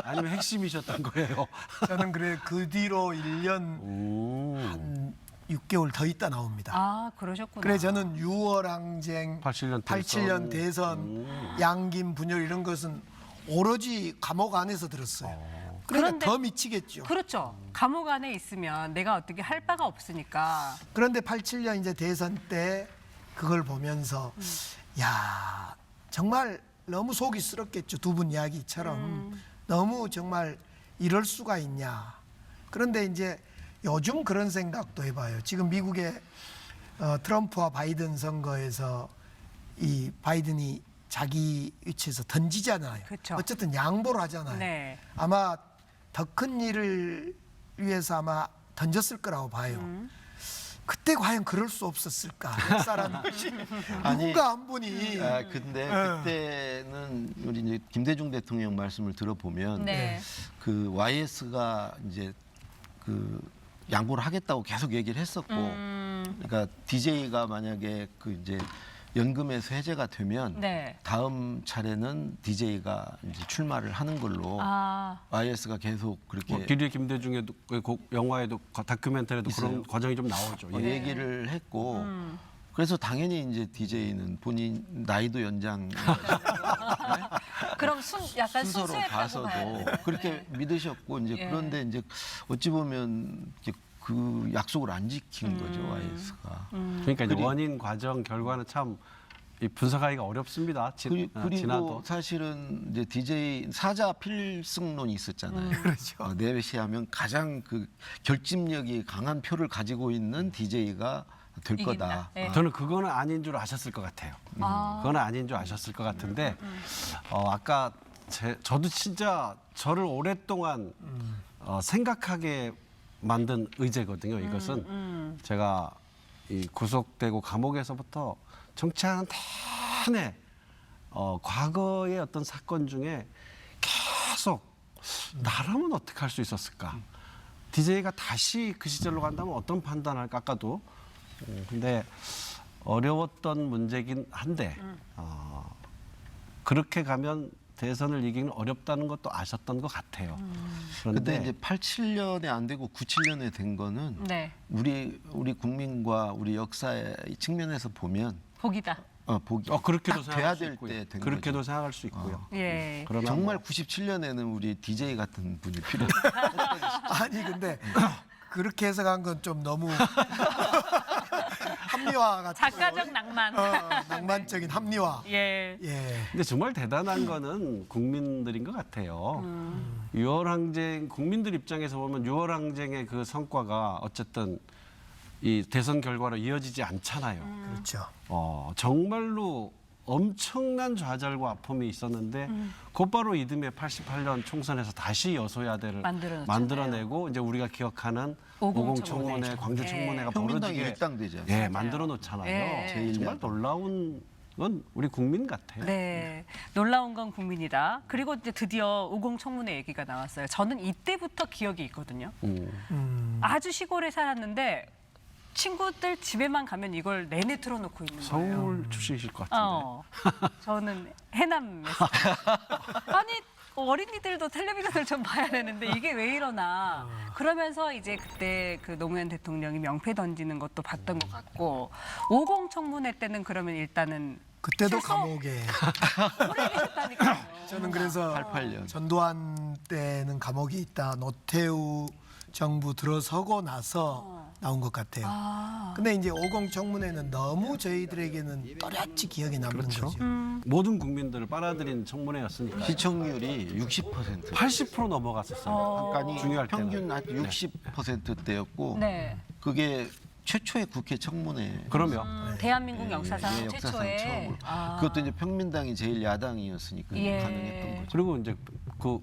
아니면 핵심이셨던 거예요? 저는 그래 그 뒤로 1년 한 6개월 더 있다 나옵니다. 아, 그러셨구나. 그래 저는 6월 항쟁, 87년 대선, 양김 분열 이런 것은 오로지 감옥 안에서 들었어요. 그러니까 그런데- 더 미치겠죠. 그렇죠. 감옥 안에 있으면 내가 어떻게 할 바가 없으니까. 그런데 87년 이제 대선 때 그걸 보면서 야 정말 너무 속이 쓰럽겠죠. 두 분 이야기처럼 너무 정말 이럴 수가 있냐. 그런데 이제 요즘 그런 생각도 해봐요. 지금 미국의 트럼프와 바이든 선거에서 이 바이든이 자기 위치에서 던지잖아요. 그쵸. 어쨌든 양보를 하잖아요. 네. 아마 더 큰 일을 위해서 아마 던졌을 거라고 봐요. 그때 과연 그럴 수 없었을까? 역사라는 것이 누군가 한 분이 근데 그때는 우리 이제 김대중 대통령 말씀을 들어보면 네. 그 YS가 이제 그 양보를 하겠다고 계속 얘기를 했었고, 그러니까 DJ가 만약에 그 이제 연금에서 해제가 되면 네. 다음 차례는 DJ가 이제 출마를 하는 걸로 아, YS가 계속 그렇게 길이의 김대중에도 영화에도 다큐멘터리에도 그런 있어요. 과정이 좀 나오죠. 예. 얘기를 했고, 그래서 당연히 이제 DJ는 본인 나이도 연장 그럼 약간 순서로 순수했다고 봐요. 봐서도 그렇게 믿으셨고 이제 예. 그런데 이제 어찌 보면 이제 그 약속을 안 지킨 거죠 YS가. 그러니까 이제 그리- 원인, 과정, 결과는 참 이 분석하기가 어렵습니다. 그리고 지나도. 사실은 이제 DJ 사자 필승론이 있었잖아요. 그렇죠. 내외시하면 가장 그 결집력이 강한 표를 가지고 있는 DJ가 될 이긴다. 거다. 네. 저는 그거는 아닌 줄 아셨을 것 같아요. 그거는 아닌 줄 아셨을 것 같은데 아까 저도 진짜 저를 오랫동안 생각하게 만든 의제거든요. 이것은 제가 이 구속되고 감옥에서부터 정치하는 내내 과거의 어떤 사건 중에 계속 나라면 어떻게 할 수 있었을까? DJ가 다시 그 시절로 간다면 어떤 판단을 할까? 아까도 근데 어려웠던 문제긴 한데 그렇게 가면 대선을 이기는 어렵다는 것도 아셨던 것 같아요. 근데 그런데 이제 87년에 안 되고 97년에 된 거는 네. 우리 국민과 우리 역사의 측면에서 보면 복이다. 보기 그렇게도 딱 돼야 생각할 수 될 있고요. 때 된 그렇게도 거죠. 생각할 수 있고요. 예. 그러나 정말 뭐 97년에는 우리 DJ 같은 분이 필요. 아니 근데 그렇게 해석한 건 좀 너무 합리화 같은 작가적 낭만. 낭만적인 합리화. 예. 예. 근데 정말 대단한 거는 국민들인 것 같아요. 6월 항쟁 국민들 입장에서 보면 6월 항쟁의 그 성과가 어쨌든 이 대선 결과로 이어지지 않잖아요. 그렇죠. 정말로 엄청난 좌절과 아픔이 있었는데 곧바로 이듬해 88년 총선에서 다시 여소야대를 만들어냈잖아요. 만들어내고 이제 우리가 기억하는 50 50 청문회. 청문회, 광주 예. 청문회가 평민당이 벌어지게 일당되죠. 예, 만들어 놓잖아요. 예. 제일 정말 야당. 놀라운 건 우리 국민 같아요. 네, 놀라운 건 국민이다. 그리고 이제 드디어 50 청문회 얘기가 나왔어요. 저는 이때부터 기억이 있거든요. 아주 시골에 살았는데 친구들 집에만 가면 이걸 내내 틀어놓고 있는 거예요. 서울 출신이실 것 같은데. 저는 해남에서. 아니 어린이들도 텔레비전을 좀 봐야 되는데 이게 왜 이러나. 그러면서 이제 그때 그 노무현 대통령이 명패 던지는 것도 봤던 것 같고 50 청문회 때는 그러면 일단은 그때도 최소- 감옥에 오래 계셨다니까요. 저는 그래서 88년. 전두환 때는 감옥에 있다. 노태우 정부 들어서고 나서 나온 것 같아요. 근데 이제 50 청문회는 너무 저희들에게는 또렷이 기억에 남는 그렇죠. 거죠. 모든 국민들을 빨아들인 청문회였으니까 시청률이 60%. 80% 넘어갔었어요. 아니 중요할 때는. 평균 한 60%대였고 네. 그게 최초의 국회 청문회. 그러면 대한민국 역사상 예, 역사상 최초의 처음으로. 그것도 이제 평민당이 제일 야당이었으니까 예. 가능했던 거죠. 그리고 이제 그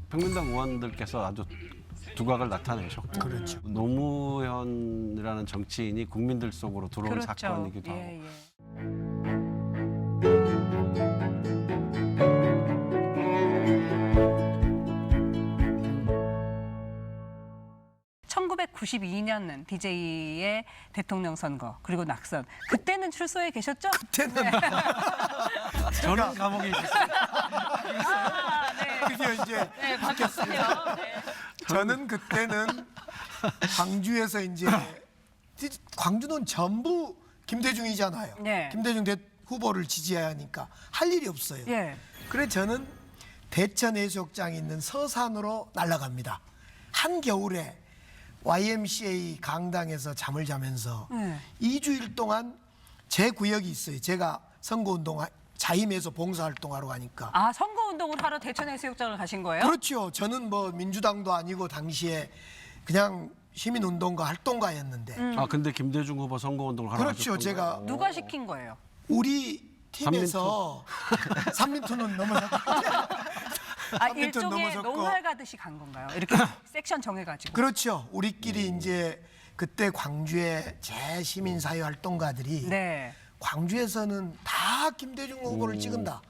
평민당 의원들께서 아주 두각을 나타내셨고 그렇죠. 노무현이라는 정치인이 국민들 속으로 들어온 그렇죠. 사건이기도 하고 예, 예. (1992년은) DJ의 대통령 선거 그리고 낙선 그때는 출소해 계셨죠? 그때는 저는 감옥에 있었어요. 아, 네. 드디어 이제 네, 바뀌었어요. 네. 저는 그때는 광주에서 이제 광주는 전부 김대중이잖아요. 네. 김대중 후보를 지지해야 하니까 할 일이 없어요. 예. 그래 저는 대천 해수욕장에 있는 서산으로 날아갑니다. 한겨울에 YMCA 강당에서 잠을 자면서 네. 2주일 동안 제 구역이 있어요. 제가 선거운동 자임해서 봉사활동하러 가니까. 아 선거 운동을 하러 대천 해수욕장을 가신 거예요? 그렇죠. 저는 뭐 민주당도 아니고 당시에 그냥 시민운동가 활동가였는데. 아 근데 김대중 후보 선거운동을 하러 그렇죠. 가셨던 제가 거예요? 누가 시킨 거예요? 우리 팀에서 삼민투는 넘어섰고 아 삼민턴 일종의 넘어섰고. 농활 가듯이 간 건가요? 이렇게 섹션 정해가지고. 그렇죠. 우리끼리 이제 그때 광주의 재시민사회 활동가들이 네. 광주에서는 다 김대중 후보를 찍은다.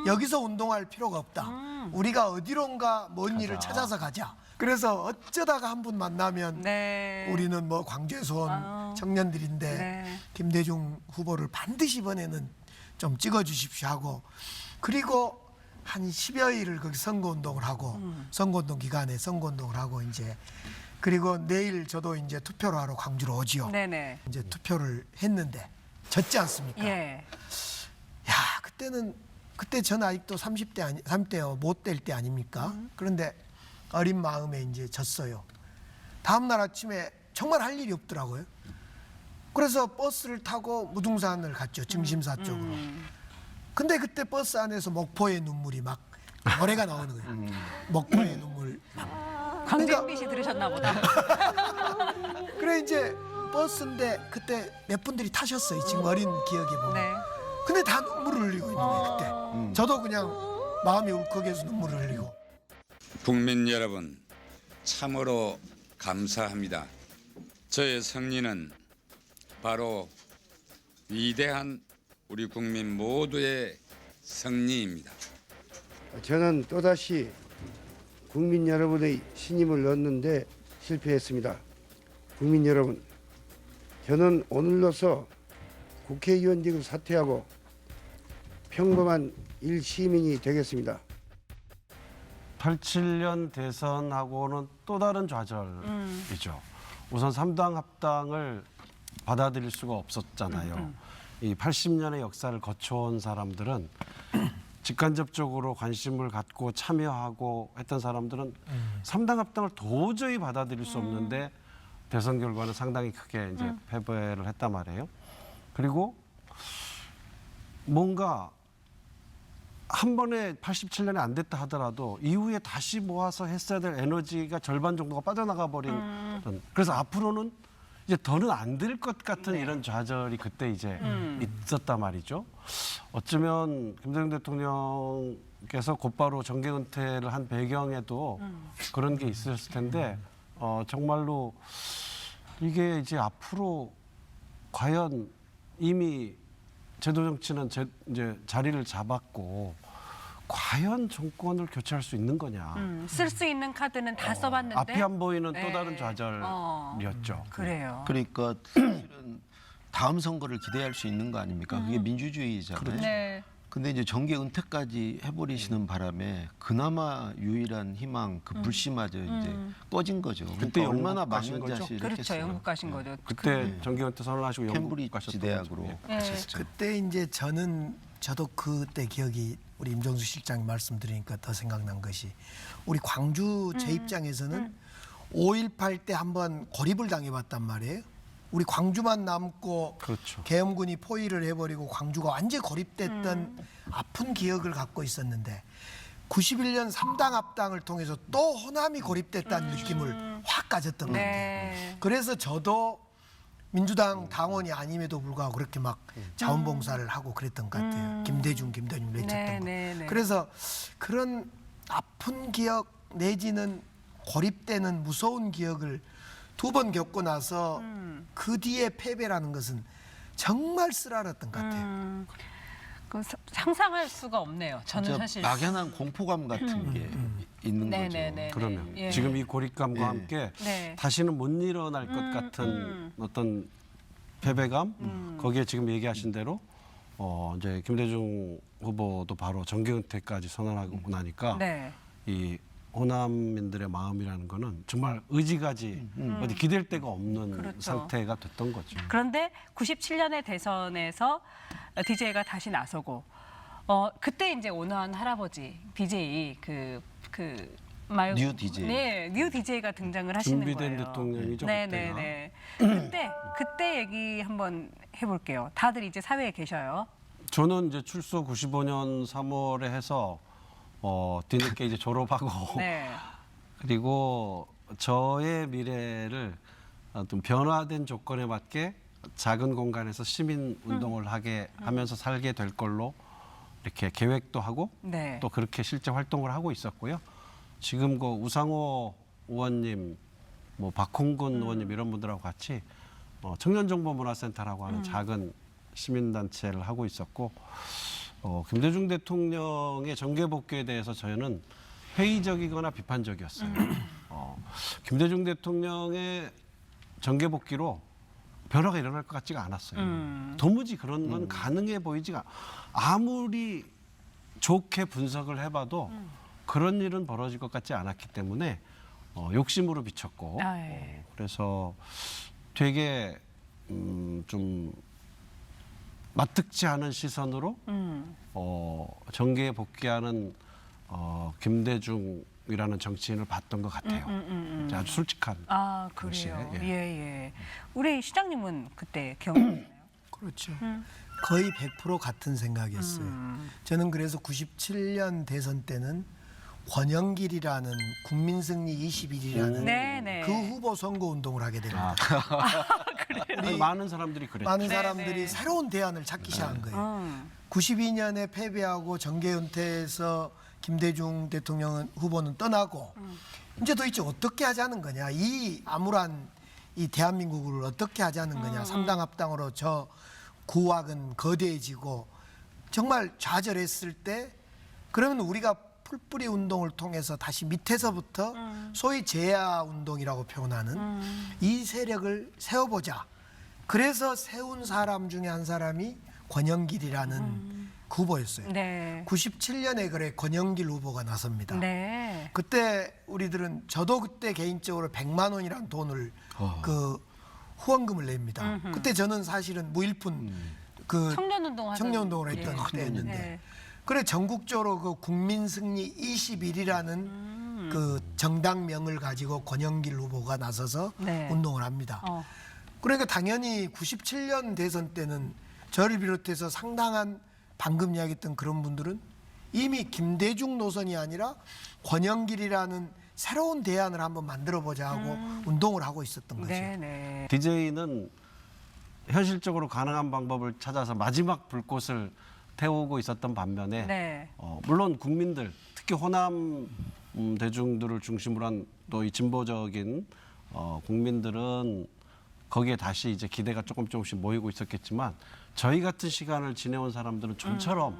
여기서 운동할 필요가 없다. 우리가 어디론가 먼 일을 찾아서 가자. 그래서 어쩌다가 한 분 만나면 네. 우리는 뭐 광주에서 온 청년들인데 네. 김대중 후보를 반드시 이번에는 좀 찍어주십시오 하고 그리고 한 10여일을 거기 선거운동을 하고 선거운동 기간에 선거운동을 하고 이제 그리고 내일 저도 이제 투표를 하러 광주로 오지요. 네네. 이제 투표를 했는데 졌지 않습니까? 예. 야 그때는 그때 전 아직도 30대요 못 될 때 아닙니까? 그런데 어린 마음에 이제 졌어요. 다음 날 아침에 정말 할 일이 없더라고요. 그래서 버스를 타고 무등산을 갔죠. 증심사 쪽으로. 근데 그때 버스 안에서 목포의 눈물이 막 노래가 나오는 거예요. 목포의 눈물. 광진빛이 들으셨나 보다. 그래 이제 버스인데 그때 몇 분들이 타셨어요. 지금 어린 기억에 보면. 네. 근데 다 눈물을 흘리고 있는 거예요. 그때. 저도 그냥 마음이 울컥해서 눈물을 흘리고. 국민 여러분, 참으로 감사합니다. 저의 승리는 바로 위대한 우리 국민 모두의 승리입니다. 저는 또다시 국민 여러분의 신임을 얻는데 실패했습니다. 국민 여러분, 저는 오늘로서 국회의원직을 사퇴하고 평범한 일시민이 되겠습니다. 87년 대선하고는 또 다른 좌절이죠. 우선 3당 합당을 받아들일 수가 없었잖아요. 이 80년의 역사를 거쳐온 사람들은 직간접적으로 관심을 갖고 참여하고 했던 사람들은 3당 합당을 도저히 받아들일 수 없는데 대선 결과는 상당히 크게 이제 패배를 했단 말이에요. 그리고 뭔가 한 번에 87년에 안 됐다 하더라도 이후에 다시 모아서 했어야 될 에너지가 절반 정도가 빠져나가 버린 그래서 앞으로는 이제 더는 안 될 것 같은 이런 좌절이 그때 이제 있었단 말이죠. 어쩌면 김대중 대통령께서 곧바로 정계 은퇴를 한 배경에도 그런 게 있었을 텐데 정말로 이게 이제 앞으로 과연 이미 제도 정치는 이제 자리를 잡았고 과연 정권을 교체할 수 있는 거냐. 쓸 수 있는 카드는 다 써봤는데 앞이 안 보이는 네. 또 다른 좌절이었죠. 그래요. 그러니까 사실은 다음 선거를 기대할 수 있는 거 아닙니까? 그게 민주주의잖아요. 네. 근데 이제 정계 은퇴까지 해버리시는 바람에 그나마 유일한 희망, 그 불씨마저 이제 꺼진 거죠. 그때 그러니까 얼마나 영국 가신 망연 거죠? 자실을 그렇죠. 했어요. 영국 가신 거죠. 그때 정계 은퇴 선언하시고 영국 캠브리지 가셨던 대학으로 거죠. 네. 가셨죠. 그때 이제 저도 그때 기억이 우리 임종수 실장이 말씀드리니까 더 생각난 것이 우리 광주 제 입장에서는 5.18 때 한번 고립을 당해봤단 말이에요. 우리 광주만 남고 그렇죠. 계엄군이 포위를 해버리고 광주가 완전히 고립됐던 아픈 기억을 갖고 있었는데 91년 3당 합당을 통해서 또 호남이 고립됐다는 느낌을 확 가졌던 것 같아요. 네. 그래서 저도 민주당 당원이 아님에도 불구하고 그렇게 막 자원봉사를 하고 그랬던 것 같아요. 김대중 외쳤던 네, 거. 네, 네. 그래서 그런 아픈 기억 내지는 고립되는 무서운 기억을 2번 겪고 나서 그 뒤에 패배라는 것은 정말 쓰라렸던 것 같아요. 상상할 수가 없네요. 저는 진짜 사실 막연한 공포감 같은 게 있는 네, 거죠. 네, 네. 그러면 예. 지금 이 고립감과 예. 함께 네. 다시는 못 일어날 것 같은 어떤 패배감 거기에 지금 얘기하신 대로 이제 김대중 후보도 바로 정계 은퇴까지 선언하고 나니까 네. 이 호남민들의 마음이라는 거는 정말 의지가지 어디 기댈 데가 없는 그렇죠. 상태가 됐던 거죠. 그런데 97년의 대선에서 DJ가 다시 나서고 그때 이제 오너한 할아버지 DJ 뉴 DJ. 네, 뉴 DJ가 등장을 하시는 준비된 거예요. 대통령이죠, 네, 그때가. 네, 네. 그때 얘기 한번 해볼게요. 다들 이제 사회에 계셔요. 저는 이제 출소 95년 3월에 해서 뒤늦게 이제 졸업하고 네. 그리고 저의 미래를 좀 변화된 조건에 맞게 작은 공간에서 시민 운동을 하게 하면서 살게 될 걸로 이렇게 계획도 하고 네. 또 그렇게 실제 활동을 하고 있었고요. 지금 그 우상호 의원님, 뭐 박홍근 의원님 이런 분들하고 같이 청년정보문화센터라고 하는 작은 시민단체를 하고 있었고 김대중 대통령의 정계 복귀에 대해서 저희는 회의적이거나 비판적이었어요. 김대중 대통령의 정계 복귀로 변화가 일어날 것 같지가 않았어요. 도무지 그런 건 가능해 보이지가 아무리 좋게 분석을 해봐도 그런 일은 벌어질 것 같지 않았기 때문에 욕심으로 비쳤고 아, 예. 그래서 되게 좀 마뜩지 않은 시선으로 정계에 복귀하는 김대중이라는 정치인을 봤던 것 같아요. 아주 솔직한. 아, 당시에, 그래요. 예. 예. 우리 시장님은 그때 기억나나요? 그렇죠. 거의 100% 같은 생각이었어요. 저는 그래서 97년 대선 때는 권영길이라는 국민승리 21이라는 네네. 그 후보 선거 운동을 하게 됩니다. 아니, 많은 사람들이 그랬죠. 많은 네, 사람들이 네. 새로운 대안을 찾기 시작한 거예요. 92년에 패배하고 정계 은퇴해서 김대중 대통령 후보는 떠나고 이제 도대체 어떻게 하자는 거냐. 이 암울한 이 대한민국을 어떻게 하자는 거냐. 삼당 합당으로 저 구악은 거대해지고 정말 좌절했을 때 그러면 우리가 풀뿌리 운동을 통해서 다시 밑에서부터 소위 재야 운동이라고 표현하는 이 세력을 세워보자. 그래서 세운 사람 중에 한 사람이 권영길이라는 그 후보였어요. 네. 97년에 그래 권영길 후보가 나섭니다. 네. 그때 우리들은 저도 그때 개인적으로 100만 원이라는 돈을 그 후원금을 냅니다. 그때 저는 사실은 무일푼 그 청년운동 청년운동을 했던 예. 때였는데 네. 그래 전국적으로 그 국민승리 21이라는 그 정당명을 가지고 권영길 후보가 나서서 네. 운동을 합니다. 그러니까 당연히 97년 대선 때는 저를 비롯해서 상당한 방금 이야기했던 그런 분들은 이미 김대중 노선이 아니라 권영길이라는 새로운 대안을 한번 만들어보자 하고 운동을 하고 있었던 거죠. 네네. DJ는 현실적으로 가능한 방법을 찾아서 마지막 불꽃을 태우고 있었던 반면에 네. 물론 국민들 특히 호남 대중들을 중심으로 한 또 이 진보적인 국민들은 거기에 다시 이제 기대가 조금씩 모이고 있었겠지만 저희 같은 시간을 지내온 사람들은 좀처럼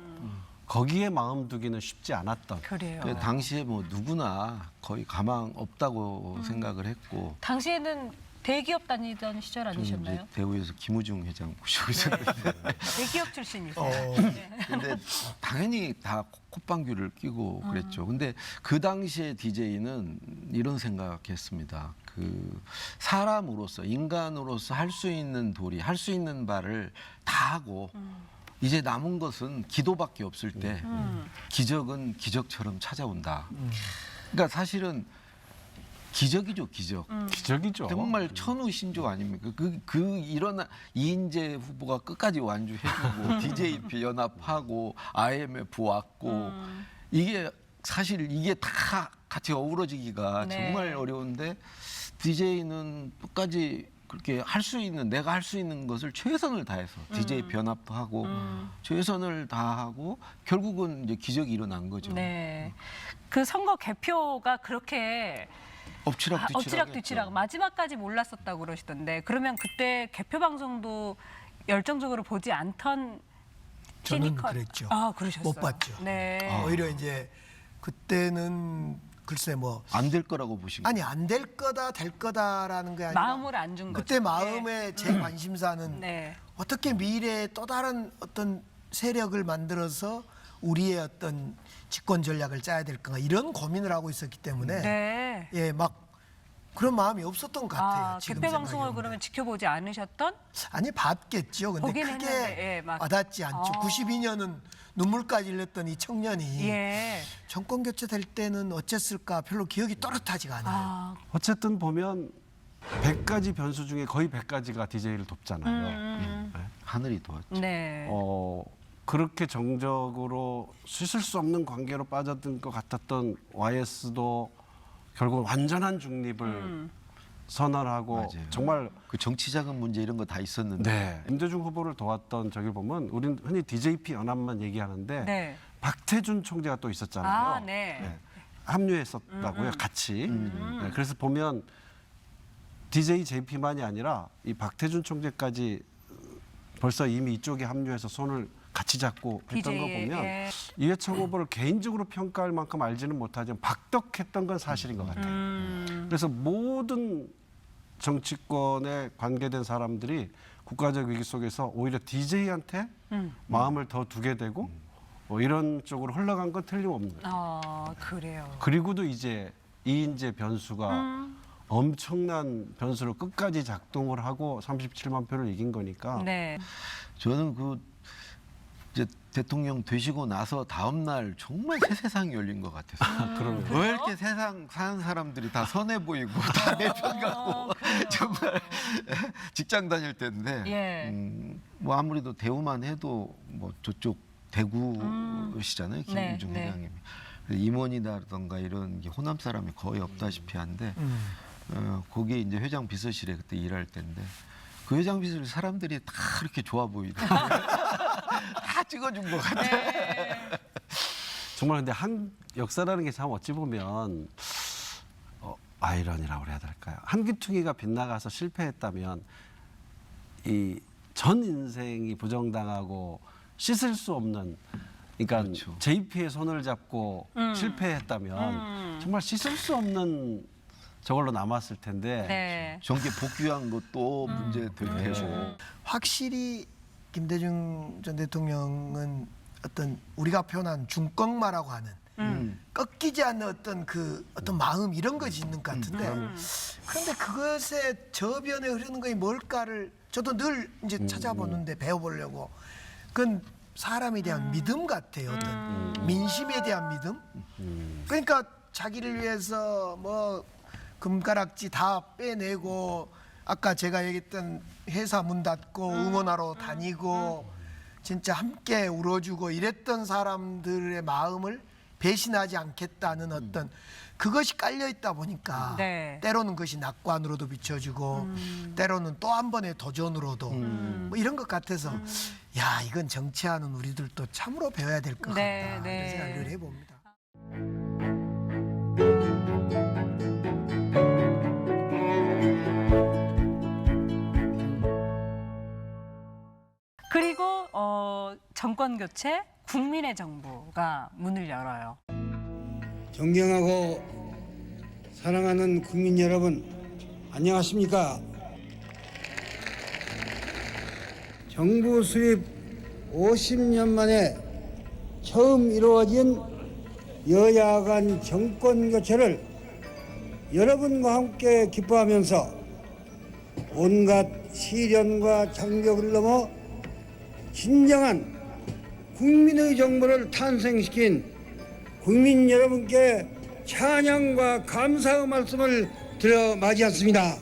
거기에 마음 두기는 쉽지 않았던. 그래요. 그 당시에 뭐 누구나 거의 가망 없다고 생각을 했고 당시에는 대기업 다니던 시절 저는 아니셨나요? 이제 대우에서 김우중 회장 모시고 있었는데 대기업 출신이세요. 근데 당연히 다 콧방귀를 끼고 그랬죠. 근데 그 당시에 DJ는 이런 생각했습니다. 그 사람으로서 인간으로서 할 수 있는 도리, 할 수 있는 바를 다 하고 이제 남은 것은 기도밖에 없을 때 기적은 기적처럼 찾아온다. 그러니까 사실은 기적이죠, 기적. 기적이죠. 정말 천우신조 아닙니까? 일어나 이인재 후보가 끝까지 완주해주고 DJP 연합하고 IMF 왔고 이게 사실 이게 다 같이 어우러지기가 네. 정말 어려운데 DJ는 끝까지 그렇게 할 수 있는 내가 할 수 있는 것을 최선을 다해서 DJ 연합도 하고 최선을 다하고 결국은 이제 기적이 일어난 거죠. 네. 그 선거 개표가 그렇게 엎치락뒤치락 마지막까지 몰랐었다고 그러시던데 그러면 그때 개표 방송도 열정적으로 보지 않던 저는 시니컬. 그랬죠. 아, 그러셨어요. 못 봤죠. 네. 오히려 이제 그때는 글쎄 뭐 안 될 거라고 보신 거예요? 아니 안 될 거다 될 거다라는 게 아니라 마음을 안 준 거죠. 그때 마음의 제 관심사는 네. 어떻게 미래에 또 다른 어떤 세력을 만들어서 우리의 어떤 집권 전략을 짜야 될까 이런 고민을 하고 있었기 때문에 네. 예 막 그런 마음이 없었던 것 같아요. 아, 지금 개표 방송을 생각해보면. 그러면 지켜보지 않으셨던? 아니 봤겠죠. 근데 보긴 크게 했는데, 예, 막. 와닿지 않죠. 92년은 눈물까지 흘렸던 이 청년이 예. 정권 교체될 때는 어쨌을까 별로 기억이 또렷하지가 않아요. 아, 어쨌든 보면 100가지 변수 중에 거의 100가지가 DJ를 돕잖아요. 하늘이 도왔죠. 네. 그렇게 정적으로 씻을 수 없는 관계로 빠져든 것 같았던 YS도 결국 완전한 중립을 선언하고 맞아요. 정말 그 정치자금 문제 이런 거 다 있었는데 네. 김대중 후보를 도왔던 저기 보면 우리는 흔히 DJP 연합만 얘기하는데 네. 박태준 총재가 또 있었잖아요. 아, 네. 네. 합류했었다고요, 같이. 네, 그래서 보면 DJ JP만이 아니라 이 박태준 총재까지 벌써 이미 이쪽에 합류해서 손을 같이 잡고 했던 거 DJ, 보면 예. 이회창 후보를 개인적으로 평가할 만큼 알지는 못하지만 박덕했던 건 사실인 것 같아요. 그래서 모든 정치권에 관계된 사람들이 국가적 위기 속에서 오히려 DJ한테 마음을 더 두게 되고 이런 쪽으로 흘러간 건 틀림없는 거예요. 아, 그래요. 그리고도 이제 이인재 변수가 엄청난 변수로 끝까지 작동을 하고 37만 표를 이긴 거니까 네. 저는 그 이제 대통령 되시고 나서 다음 날 정말 새 세상이 열린 것 같아서 그러네요. 왜 이렇게 세상 사는 사람들이 다 선해 보이고 다 내 편 같고 정말 직장 다닐 때인데 예. 뭐 아무래도 대우만 해도 뭐 저쪽 대구시잖아요. 김유중 네, 회장님이. 임원이라던가 이런 게 호남 사람이 거의 없다시피 한데 거기에 이제 회장 비서실에 그때 일할 때인데 그 회장 비서실 사람들이 다 이렇게 좋아 보이더라고요. 다 찍어준 것 같아. 정말 근데 역사라는 게 참 어찌 보면 아이러니라고 해야 될까요? 한기퉁이가 빗나가서 실패했다면 이 전 인생이 부정당하고 씻을 수 없는, 그러니까 그렇죠. JP의 손을 잡고 실패했다면 정말 씻을 수 없는 저걸로 남았을 텐데. 네. 정계 복귀한 것도 문제 될 테고. 확실히 김대중 전 대통령은 어떤 우리가 표현한 중꺾마라고 하는 꺾이지 않는 어떤 마음 이런 것이 있는 것 같은데 그런데 그것의 저변에 흐르는 것이 뭘까를 저도 늘 이제 찾아보는데 배워보려고 그건 사람에 대한 믿음 같아요. 어떤 민심에 대한 믿음. 그러니까 자기를 위해서 뭐 금가락지 다 빼내고 아까 제가 얘기했던 회사 문 닫고 응원하러 다니고 진짜 함께 울어주고 이랬던 사람들의 마음을 배신하지 않겠다는 어떤 그것이 깔려 있다 보니까 네. 때로는 그것이 낙관으로도 비춰지고 때로는 또 한 번의 도전으로도 뭐 이런 것 같아서 야 이건 정치하는 우리들도 참으로 배워야 될 것 네, 같다 네. 이런 생각을 해봅니다. 그리고 정권 교체, 국민의 정부가 문을 열어요. 존경하고 사랑하는 국민 여러분, 안녕하십니까? 정부 수립 50년 만에 처음 이루어진 여야 간 정권 교체를 여러분과 함께 기뻐하면서 온갖 시련과 장벽을 넘어 진정한 국민의 정부를 탄생시킨 국민 여러분께 찬양과 감사의 말씀을 드려 맞이했습니다.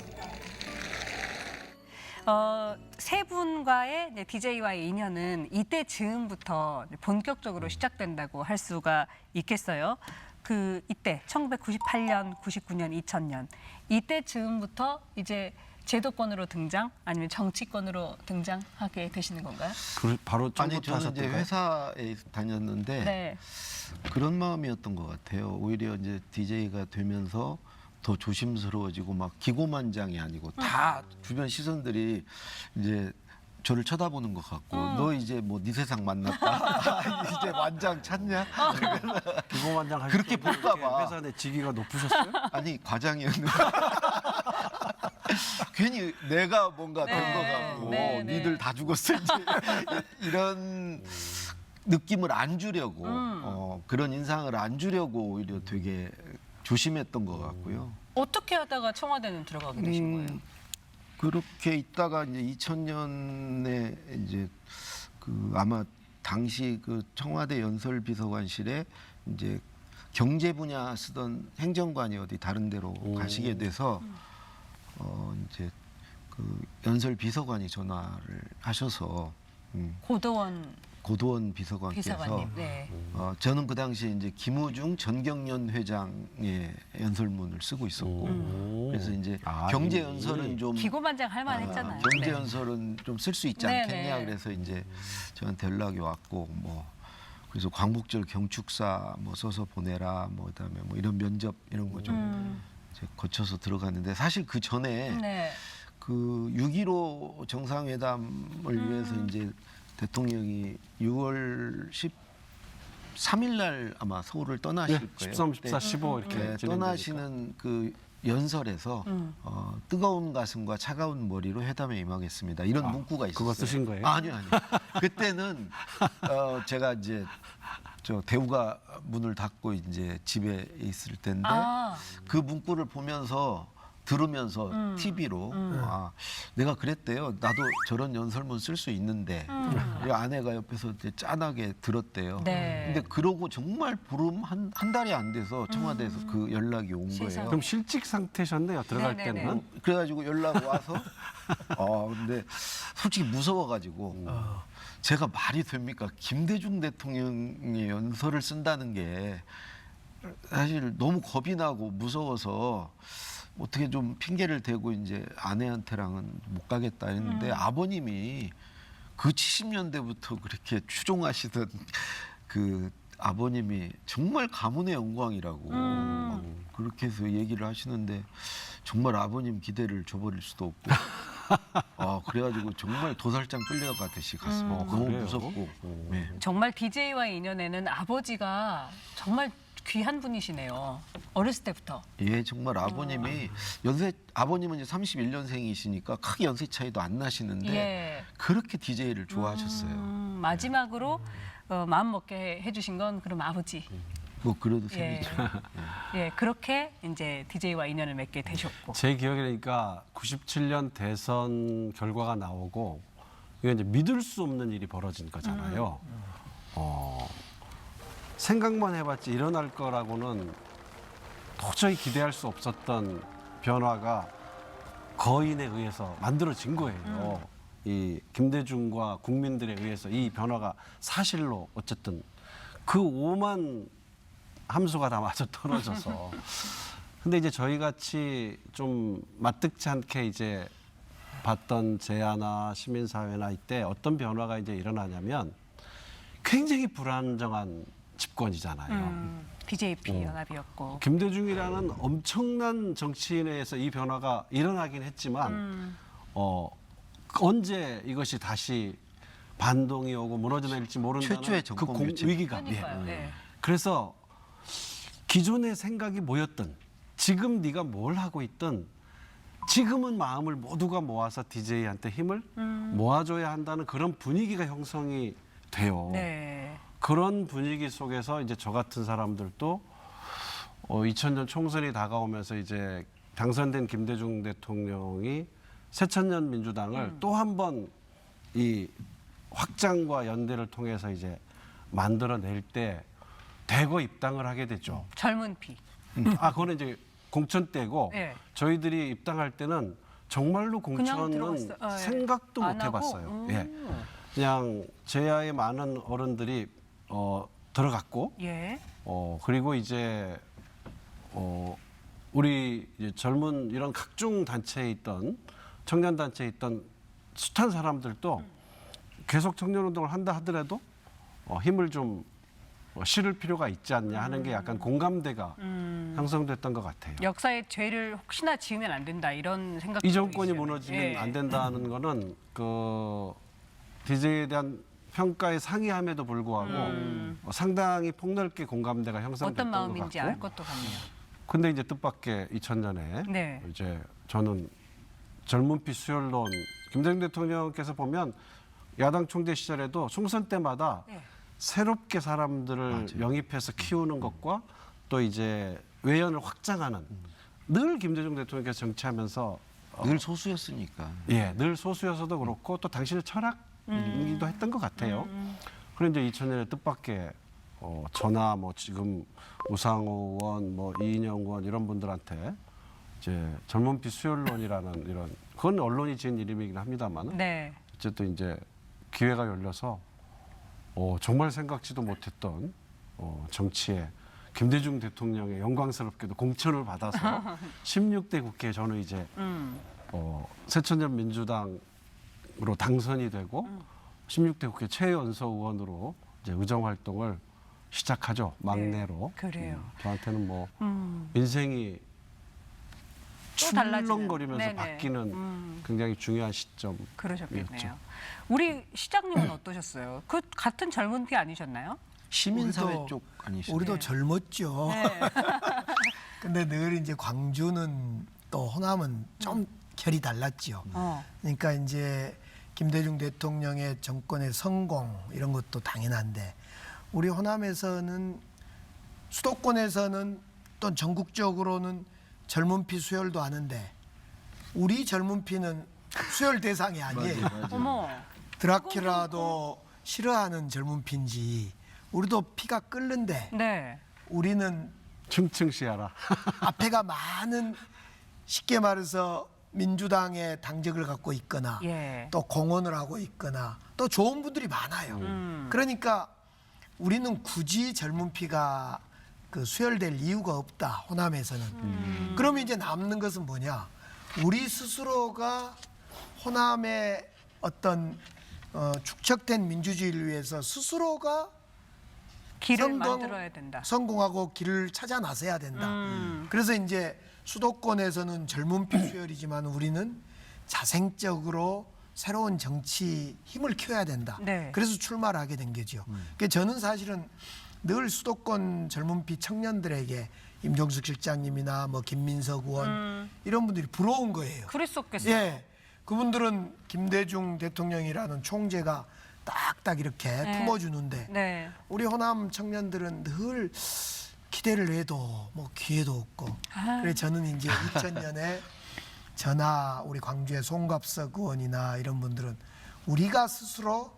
세 분과의 DJ와의 인연은 이때 즈음부터 본격적으로 시작된다고 할 수가 있겠어요. 이때 1998년, 99년, 2000년 이때 즈음부터 이제 제도권으로 등장 아니면 정치권으로 등장하게 되시는 건가요? 바로 아니 처음부터 저는 이제 하셨던가요? 회사에 다녔는데 네. 그런 마음이었던 것 같아요. 오히려 이제 DJ가 되면서 더 조심스러워지고 막 기고만장이 아니고 다 주변 시선들이 이제 저를 쳐다보는 것 같고 너 이제 뭐 네 세상 만났다 이제 완장 찾냐 기고만장 하실 그렇게 때 볼까 봐. 회사 내 직위가 높으셨어요? 아니 과장이었는데 괜히 내가 뭔가 된 것 같고 네, 네. 니들 다 죽었어 이제 이런 느낌을 안 주려고 그런 인상을 안 주려고 오히려 되게 조심했던 것 같고요. 어떻게 하다가 청와대는 들어가게 되신 거예요? 그렇게 있다가 이제 2000년에 이제 아마 당시 청와대 연설비서관실에 이제 경제 분야 쓰던 행정관이 어디 다른 데로 가시게 돼서 이제 연설비서관이 전화를 하셔서 고도원 비서관께서 비서관님. 네. 저는 그 당시에 이제 김우중 전경련 회장의 연설문을 쓰고 있었고 그래서 이제 경제 연설은 좀 기고만장 할 만했잖아요. 경제 네. 연설은 좀 쓸 수 있지 네, 않겠냐 네. 그래서 이제 저한테 연락이 왔고 그래서 광복절 경축사 써서 보내라 그다음에 이런 면접 이런 거 좀 거쳐서 들어갔는데 사실 그 전에 네. 6.15 정상회담을 위해서 이제 대통령이 6월 13일 날 아마 서울을 떠나실 네, 거예요. 13, 14, 15 이렇게 네, 진행되니까. 떠나시는 그 연설에서 뜨거운 가슴과 차가운 머리로 회담에 임하겠습니다. 이런 문구가 있었어요. 그거 쓰신 거예요? 아니요. 그때는 제가 이제 대우가 문을 닫고 이제 집에 있을 때인데 그 문구를 보면서 들으면서 TV로 아, 내가 그랬대요. 나도 저런 연설문 쓸 수 있는데 우리 아내가 옆에서 이제 짠하게 들었대요. 네. 근데 그러고 정말 보름 한 달이 안 돼서 청와대에서 그 연락이 온 거예요. 그럼 실직 상태셨네요. 들어갈 네네네. 때는. 그래가지고 연락 와서 근데 솔직히 무서워가지고 제가 말이 됩니까? 김대중 대통령의 연설을 쓴다는 게 사실 너무 겁이 나고 무서워서 어떻게 좀 핑계를 대고 이제 아내한테랑은 못 가겠다 했는데 아버님이 그 70년대부터 그렇게 추종하시던 그 아버님이 정말 가문의 영광이라고 막 그렇게 해서 얘기를 하시는데 정말 아버님 기대를 저버릴 수도 없고 그래가지고 정말 도살장 끌려가듯이 갔습니다. 너무 그래요? 무섭고 네. 정말 DJ와 인연에는 아버지가 정말 귀한 분이시네요. 어렸을 때부터. 예, 정말 아버님이 아버님은 이제 31년생이시니까 크게 연세 차이도 안 나시는데 예. 그렇게 DJ를 좋아하셨어요. 마지막으로 마음 먹게 해주신 건 그럼 아버지. 뭐 그래도 예. 셈이죠. 예, 그렇게 이제 DJ와 인연을 맺게 되셨고. 제 기억이니까 97년 대선 결과가 나오고 이게 이제 믿을 수 없는 일이 벌어진 거잖아요. 생각만 해봤지 일어날 거라고는 도저히 기대할 수 없었던 변화가 거인에 의해서 만들어진 거예요. 이 김대중과 국민들에 의해서 이 변화가 사실로 어쨌든 그 오만 함수가 다 맞아 떨어져서 근데 이제 저희 같이 좀 마뜩지 않게 이제 봤던 제야나 시민사회나 이때 어떤 변화가 이제 일어나냐면 굉장히 불안정한 집권이잖아요. BJP 연합이었고. 김대중이라는 엄청난 정치인에 의해서 이 변화가 일어나긴 했지만 언제 이것이 다시 반동이 오고 무너져 내릴지 모른다는 최초의 정권 교체. 위기감. 그러니까요. 네. 그래서 기존의 생각이 뭐였든 지금 네가 뭘 하고 있든 지금은 마음을 모두가 모아서 DJ한테 힘을 모아줘야 한다는 그런 분위기가 형성이 돼요. 네. 그런 분위기 속에서 이제 저 같은 사람들도 2000년 총선이 다가오면서 이제 당선된 김대중 대통령이 새천년 민주당을 또 한 번 이 확장과 연대를 통해서 이제 만들어낼 때 대거 입당을 하게 됐죠. 젊은 피. 그거는 이제 공천 때고 네. 저희들이 입당할 때는 정말로 그냥 공천은 들어갔어요. 예. 생각도 안 못 하고? 해봤어요. 예. 그냥 제야의 많은 어른들이 들어갔고 예. 그리고 이제 우리 이제 젊은 이런 각종 단체에 있던 청년 단체에 있던 숱한 사람들도 계속 청년 운동을 한다 하더라도 힘을 좀 실을 필요가 있지 않냐 하는 게 약간 공감대가 형성됐던 것 같아요. 역사의 죄를 혹시나 지으면 안 된다 이런 생각. 이 정권이 무너지면 안 된다는 거는 그 DJ에 대한 평가에 상이함에도 불구하고 상당히 폭넓게 공감대가 형성됐던 어떤 것 마음인지 같고. 알 것도 같네요. 근데 이제 뜻밖의 2000년에 네. 이제 저는 젊은 피 수혈론 김대중 대통령께서 보면 야당 총재 시절에도 총선 때마다 네. 새롭게 사람들을 영입해서 키우는 것과 또 이제 외연을 확장하는 늘 김대중 대통령께서 정치하면서 늘 소수였으니까. 예, 늘 소수여서도 그렇고 또 당신의 철학이기도 했던 것 같아요. 그런데 이제 2000년에 뜻밖의 저나 뭐 지금 우상호 의원, 뭐 이인영 의원 이런 분들한테 이제 젊은 피 수혈론이라는 이런 그건 언론이 지은 이름이긴 합니다만 네. 어쨌든 이제 기회가 열려서 정말 생각지도 못했던 정치에 김대중 대통령의 영광스럽게도 공천을 받아서 16대 국회에 저는 이제 새천년 민주당으로 당선이 되고 16대 국회 최연소 의원으로 이제 의정 활동을 시작하죠. 막내로. 네, 그래요. 저한테는 뭐 인생이 또 달라지는. 출렁거리면서 네네. 바뀌는 굉장히 중요한 시점. 그러셨겠네요. 우리 시장님은 어떠셨어요? 그 같은 젊은 피 아니셨나요? 시민사회 우리도- 쪽 아니시죠? 우리도 젊었죠. 네. 근데 늘 이제 광주는 또 호남은 좀 결이 달랐죠. 그러니까 이제 김대중 대통령의 정권의 성공 이런 것도 당연한데 우리 호남에서는 수도권에서는 또 전국적으로는 젊은 피 수혈도 하는데 우리 젊은 피는 수혈 대상이 아니에요. 어머. 드라큘라도 싫어하는 젊은 피인지 우리도 피가 끓는데 네. 우리는 층층시하라. 앞에가 많은 쉽게 말해서 민주당의 당적을 갖고 있거나 예. 또 공헌을 하고 있거나 또 좋은 분들이 많아요. 그러니까 우리는 굳이 젊은 피가 그 수혈될 이유가 없다. 호남에서는. 그러면 이제 남는 것은 뭐냐? 우리 스스로가 호남의 어떤 축적된 민주주의를 위해서 스스로가 길을 만들어야 된다. 성공하고 길을 찾아 나서야 된다. 그래서 이제 수도권에서는 젊은 피 수혈이지만 우리는 자생적으로 새로운 정치 힘을 키워야 된다. 네. 그래서 출마를 하게 된 거죠. 그러니까 저는 사실은 늘 수도권 젊은 피 청년들에게 임종숙 실장님이나 뭐 김민석 의원 이런 분들이 부러운 거예요. 그랬었겠어요. 예, 그분들은 김대중 대통령이라는 총재가 딱딱 이렇게 품어주는데 네. 우리 호남 청년들은 늘 기대를 해도 뭐 기회도 없고. 그래서 저는 이제 2000년에 저나 우리 광주의 송갑석 의원이나 이런 분들은 우리가 스스로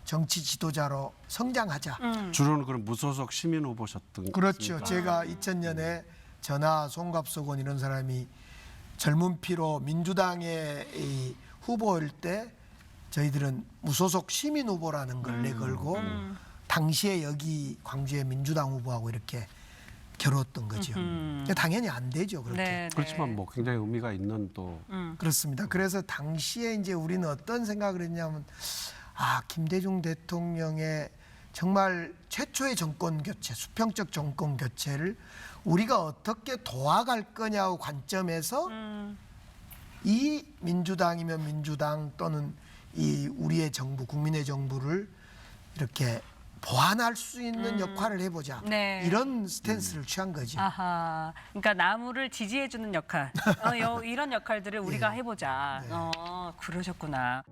정치 지도자로 성장하자. 주로는 그런 무소속 시민 후보셨던 그렇죠. 제가 2000년에 저나 송갑석 의원 이런 사람이 젊은 피로 민주당의 이 후보일 때 저희들은 무소속 시민 후보라는 걸 내걸고 당시에 여기 광주의 민주당 후보하고 이렇게 겨뤘던 거죠. 당연히 안 되죠. 그렇게. 네. 그렇지만 뭐 굉장히 의미가 있는 또 그렇습니다. 그래서 당시에 이제 우리는 어떤 생각을 했냐면 김대중 대통령의 정말 최초의 정권 교체, 수평적 정권 교체를 우리가 어떻게 도와갈 거냐고 관점에서 이 민주당이면 민주당 또는 이 우리의 정부, 국민의 정부를 이렇게 보완할 수 있는 역할을 해보자. 네. 이런 스탠스를 취한 거죠. 아하. 그러니까 나무를 지지해주는 역할, 이런 역할들을 우리가 해보자. 그러셨구나.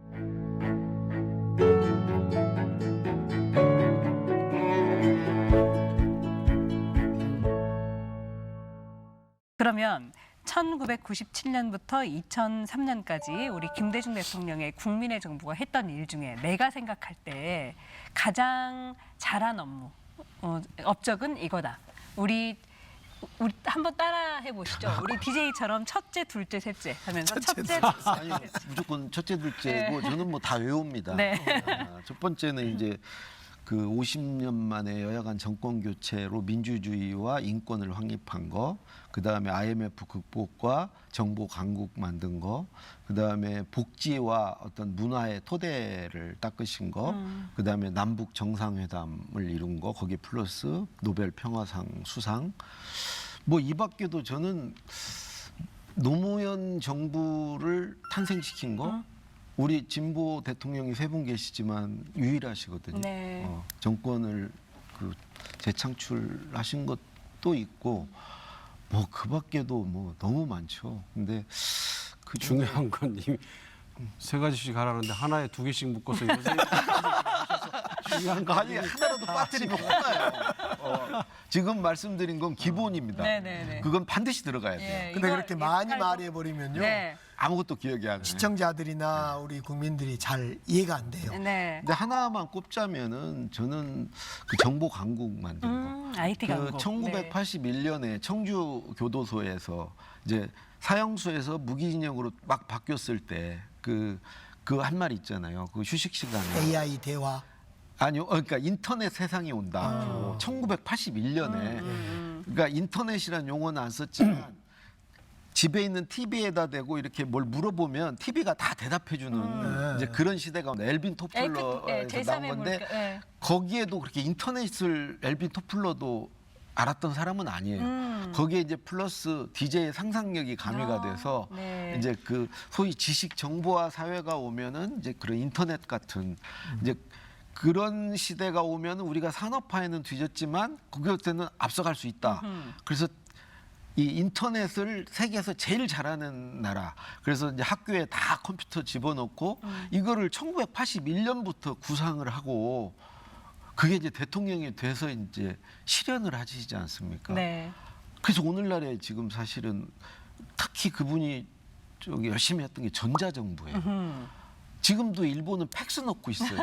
그러면 1997년부터 2003년까지 우리 김대중 대통령의 국민의 정부가 했던 일 중에 내가 생각할 때 가장 잘한 업무, 업적은 이거다. 우리 한번 따라 해보시죠. 우리 DJ처럼 첫째, 둘째, 셋째 하면서 첫째, 아니 무조건 첫째 둘째고 저는 뭐 다 외웁니다. 네. 첫 번째는 이제 그 50년 만에 여야간 정권 교체로 민주주의와 인권을 확립한 거, 그 다음에 IMF 극복과 정보 강국 만든 거, 그 다음에 복지와 어떤 문화의 토대를 닦으신 거, 그 다음에 남북 정상회담을 이룬 거, 거기 플러스 노벨 평화상 수상. 뭐 이 밖에도 저는 노무현 정부를 탄생시킨 거. 우리 진보 대통령이 세 분 계시지만 유일하시거든요. 네. 정권을 그 재창출하신 것도 있고 뭐 그 밖에도 뭐 너무 많죠. 근데 그 중요한 건 이미 세 가지씩 하라는데 하나에 두 개씩 묶어서 요새 중요한 거 아니 하나라도 빠뜨리면 혼나요. 지금 말씀드린 건 기본입니다. 네네네. 그건 반드시 들어가야 돼요. 예, 근데 이거 그렇게 많이 살고- 말해버리면요. 네. 아무것도 기억이 안 나요. 시청자들이나 우리 국민들이 잘 이해가 안 돼요. 네. 근데 하나만 꼽자면은 저는 그 정보 강국 만든 거. IT 그 강국. 1981년에 청주 교도소에서 이제 사형수에서 무기징역으로 막 바뀌었을 때 그 한 말 있잖아요. 그 휴식 시간에 AI 대화. 아니요, 그러니까 인터넷 세상이 온다. 1981년에 그러니까 인터넷이란 용어는 안 썼지만 집에 있는 TV에다 대고 이렇게 뭘 물어보면 TV가 다 대답해주는 이제 그런 시대가 온다. 엘빈 토플러에서 나온 건데 거기에도 그렇게 인터넷을 엘빈 토플러도 알았던 사람은 아니에요. 거기에 이제 플러스 DJ의 상상력이 가미가 돼서 네. 이제 그 소위 지식 정보화 사회가 오면은 이제 그런 인터넷 같은 이제 그런 시대가 오면 우리가 산업화에는 뒤졌지만 그것에는 앞서갈 수 있다. 그래서 이 인터넷을 세계에서 제일 잘하는 나라. 그래서 이제 학교에 다 컴퓨터 집어넣고 이거를 1981년부터 구상을 하고 그게 이제 대통령이 돼서 이제 실현을 하시지 않습니까? 네. 그래서 오늘날에 지금 사실은 특히 그분이 저기 열심히 했던 게 전자정부예요. 지금도 일본은 팩스 넣고 있어요.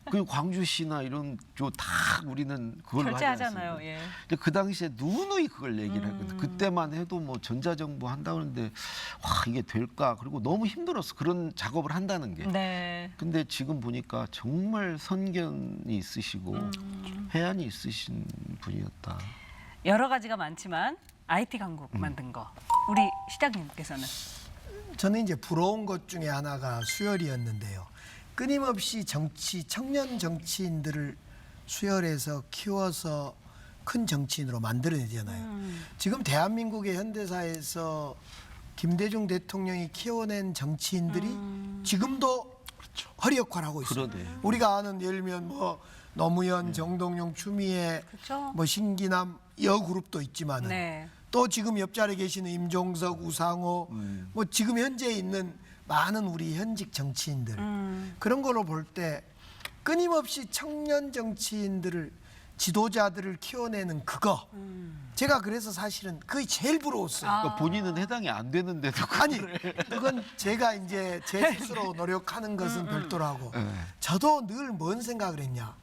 그리고 광주시나 이런 저 다 우리는 그걸로 하지 결제하잖아요. 않습니까? 예. 근데 그 당시에 누누이 그걸 얘기를 했거든요. 그때만 해도 뭐 전자정부 한다는데 와 이게 될까? 그리고 너무 힘들었어. 그런 작업을 한다는 게. 네. 근데 지금 보니까 정말 선견이 있으시고 해안이 있으신 분이었다. 여러 가지가 많지만 IT 강국 만든 거. 우리 시장님께서는 저는 이제 부러운 것 중에 하나가 수혈이었는데요. 끊임없이 청년 정치인들을 수혈해서 키워서 큰 정치인으로 만들어내잖아요. 지금 대한민국의 현대사에서 김대중 대통령이 키워낸 정치인들이 지금도 허리 역할을 하고 있어요. 그러네. 우리가 아는 예를 들면 뭐 노무현, 정동영, 추미애, 그렇죠. 뭐 신기남 여그룹도 있지만은 네. 또 지금 옆자리에 계시는 임종석, 우상호, 뭐 지금 현재 있는 많은 우리 현직 정치인들 그런 걸로 볼 때 끊임없이 청년 정치인들을 지도자들을 키워내는 그거 제가 그래서 사실은 그게 제일 부러웠어요. 그러니까 본인은 해당이 안 되는데도 아니 그건 제가 이제 제 스스로 노력하는 것은 별도라고 저도 늘 뭔 생각을 했냐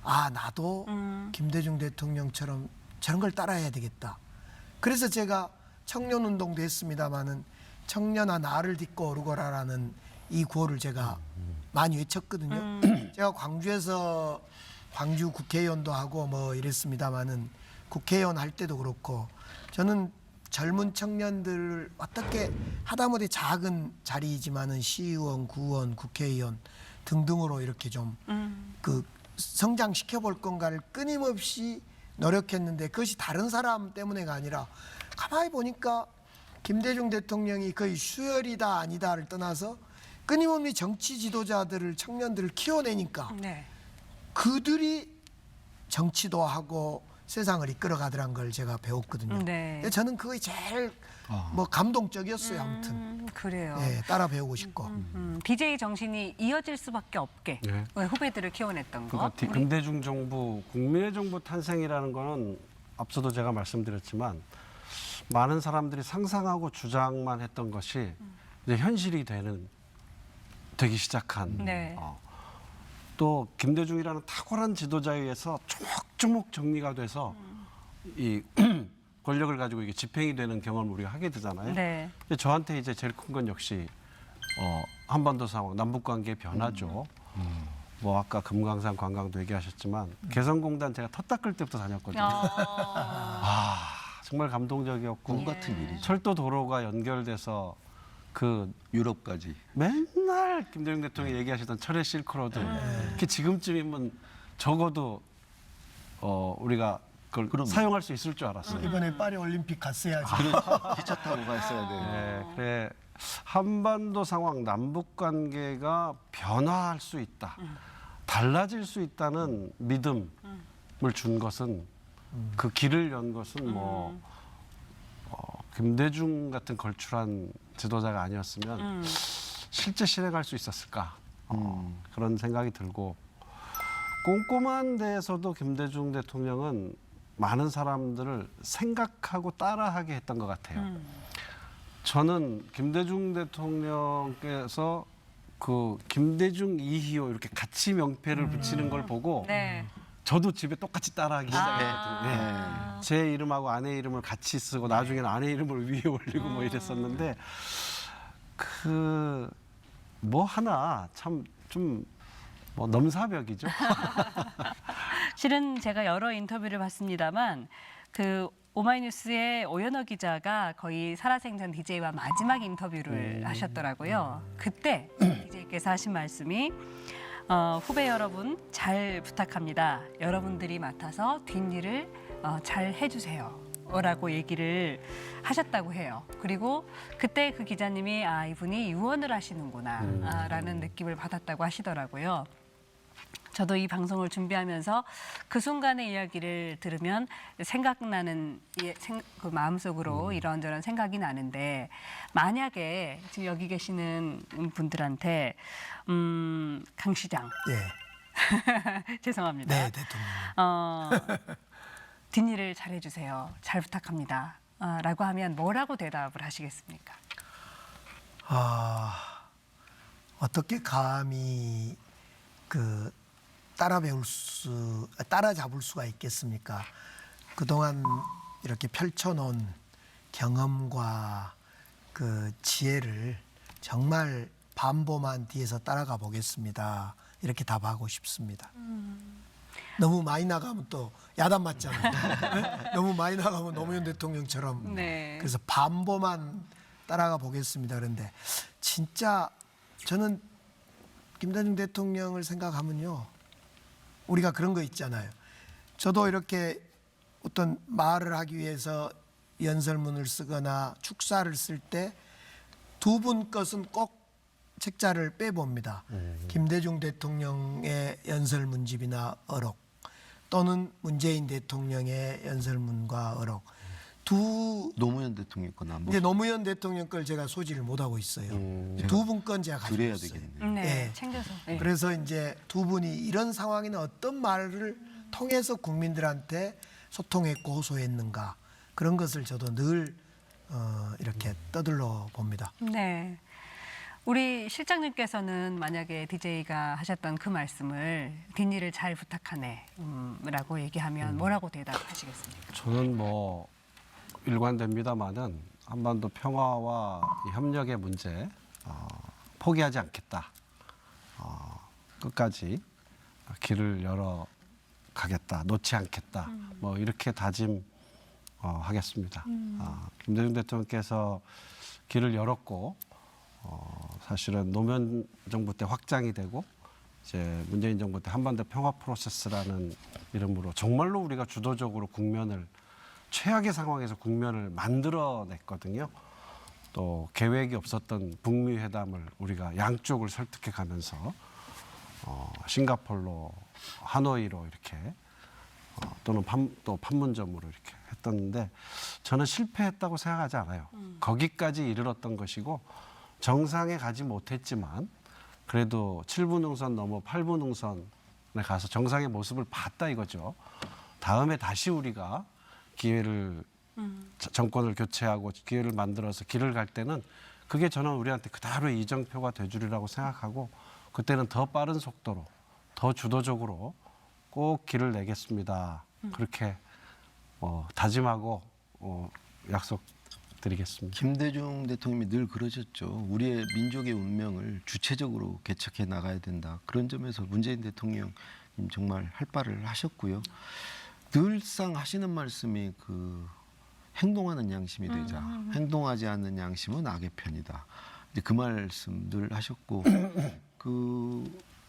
아 나도 김대중 대통령처럼 저런 걸 따라해야 되겠다. 그래서 제가 청년운동도 했습니다마는 청년아 나를 딛고 오르거라라는 이 구호를 제가 많이 외쳤거든요. 제가 광주에서 광주 국회의원도 하고 뭐 이랬습니다마는 국회의원 할 때도 그렇고 저는 젊은 청년들을 어떻게 하다못해 작은 자리이지만은 시의원, 구의원, 국회의원 등등으로 이렇게 좀 그 성장시켜 볼 건가를 끊임없이 노력했는데 그것이 다른 사람 때문에가 아니라 가만히 보니까 김대중 대통령이 거의 수혈이다 아니다를 떠나서 끊임없이 정치 지도자들을 청년들을 키워내니까 네. 그들이 정치도 하고 세상을 이끌어가더란 걸 제가 배웠거든요. 네. 근데 저는 그게 제일 뭐 감동적이었어요. 아무튼 그래요. 예, 따라 배우고 싶고. DJ 정신이 이어질 수밖에 없게 네. 후배들을 키워냈던 거. 그러니까 김대중 정부, 국민의 정부 탄생이라는 거는 앞서도 제가 말씀드렸지만 많은 사람들이 상상하고 주장만 했던 것이 이제 현실이 되기 시작한 네. 또 김대중이라는 탁월한 지도자에 의해서 조목조목 정리가 돼서 이 권력을 가지고 이게 집행이 되는 경험을 우리가 하게 되잖아요. 네. 근데 저한테 이제 제일 큰 건 역시 한반도 상황, 남북 관계의 변화죠. 뭐 아까 금강산 관광도 얘기하셨지만 개성공단 제가 터 닦을 때부터 다녔거든요. 정말 감동적이었고 꿈 같은 일이죠. 철도 도로가 연결돼서 그 유럽까지. 맨날 김대중 대통령이 얘기하시던 철의 실크로드 이렇게 지금쯤이면 적어도 우리가 그걸 그럼요. 사용할 수 있을 줄 알았어요. 이번에 파리 올림픽 갔어야지. 기차 타고 갔어야 돼요. 네, 그래 한반도 상황, 남북 관계가 변화할 수 있다, 달라질 수 있다는 믿음을 준 것은 그 길을 연 것은 뭐 김대중 같은 걸출한 지도자가 아니었으면 실제 실행할 수 있었을까 그런 생각이 들고 꼼꼼한 데에서도 김대중 대통령은 많은 사람들을 생각하고 따라하게 했던 것 같아요. 저는 김대중 대통령께서 그 김대중 이희호 이렇게 같이 명패를 붙이는 걸 보고 네. 저도 집에 똑같이 따라하기 시작했거든요. 네. 제 이름하고 아내 이름을 같이 쓰고 나중에는 아내 이름을 위에 올리고 뭐 이랬었는데 그 뭐 하나 참 좀 뭐 넘사벽이죠. 실은 제가 여러 인터뷰를 봤습니다만 그 오마이뉴스의 오연호 기자가 거의 살아생전 DJ와 마지막 인터뷰를 하셨더라고요. 그때 DJ께서 하신 말씀이 후배 여러분 잘 부탁합니다. 여러분들이 맡아서 뒷일을 잘 해주세요. 라고 얘기를 하셨다고 해요. 그리고 그때 그 기자님이 이분이 유언을 하시는구나 라는 느낌을 받았다고 하시더라고요. 저도 이 방송을 준비하면서 그 순간의 이야기를 들으면 생각나는 그 마음속으로 이런저런 생각이 나는데 만약에 지금 여기 계시는 분들한테 강 시장 예. 죄송합니다. 네, 대통령. 뒷일을 잘해주세요. 잘 부탁합니다. 라고 하면 뭐라고 대답을 하시겠습니까? 어떻게 감히 그 따라잡을 수가 있겠습니까? 그동안 이렇게 펼쳐놓은 경험과 그 지혜를 정말 반보만 뒤에서 따라가 보겠습니다. 이렇게 답하고 싶습니다. 너무 많이 나가면 또 야단 맞잖아요. 네? 너무 많이 나가면 노무현 대통령처럼. 네. 그래서 반보만 따라가 보겠습니다. 그런데 진짜 저는 김대중 대통령을 생각하면요. 우리가 그런 거 있잖아요. 저도 이렇게 어떤 말을 하기 위해서 연설문을 쓰거나 축사를 쓸 때 두 분 것은 꼭 책자를 빼봅니다. 김대중 대통령의 연설문집이나 어록 또는 문재인 대통령의 연설문과 어록 노무현 대통령 거나 뭐 이제 노무현 대통령 걸 제가 소지를 못 하고 있어요. 두 분 건 제가 가지고 그래야 있어요. 되겠네요. 네, 네. 챙겨서. 네. 그래서 이제 두 분이 이런 상황에는 어떤 말을 통해서 국민들한테 소통했고 호소했는가 그런 것을 저도 늘 이렇게 떠들러 봅니다. 네. 우리 실장님께서는 만약에 DJ가 하셨던 그 말씀을 뒷일을 잘 부탁하네 라고 얘기하면 뭐라고 대답하시겠습니까? 저는 뭐 일관됩니다마는 한반도 평화와 이 협력의 문제 포기하지 않겠다. 끝까지 길을 열어 가겠다. 놓지 않겠다. 뭐 이렇게 다짐하겠습니다. 김대중 대통령께서 길을 열었고 사실은 노무현 정부 때 확장이 되고 이제 문재인 정부 때 한반도 평화 프로세스라는 이름으로 정말로 우리가 주도적으로 국면을 최악의 상황에서 국면을 만들어냈거든요. 또 계획이 없었던 북미 회담을 우리가 양쪽을 설득해 가면서 싱가포르로 하노이로 이렇게 또는 또 판문점으로 이렇게 했었는데 저는 실패했다고 생각하지 않아요. 거기까지 이르렀던 것이고 정상에 가지 못했지만 그래도 7분 능선 넘어 8분 능선에 가서 정상의 모습을 봤다 이거죠. 다음에 다시 우리가 기회를 정권을 교체하고 기회를 만들어서 길을 갈 때는 그게 저는 우리한테 그대로 이정표가 되주리라고 생각하고 그때는 더 빠른 속도로 더 주도적으로 꼭 길을 내겠습니다. 그렇게 다짐하고 약속드리겠습니다. 김대중 대통령이 늘 그러셨죠. 우리의 민족의 운명을 주체적으로 개척해 나가야 된다. 그런 점에서 문재인 대통령 정말 할 바를 하셨고요. 늘상 하시는 말씀이 그 행동하는 양심이 되자. 행동하지 않는 양심은 악의 편이다. 이제 그 말씀 늘 하셨고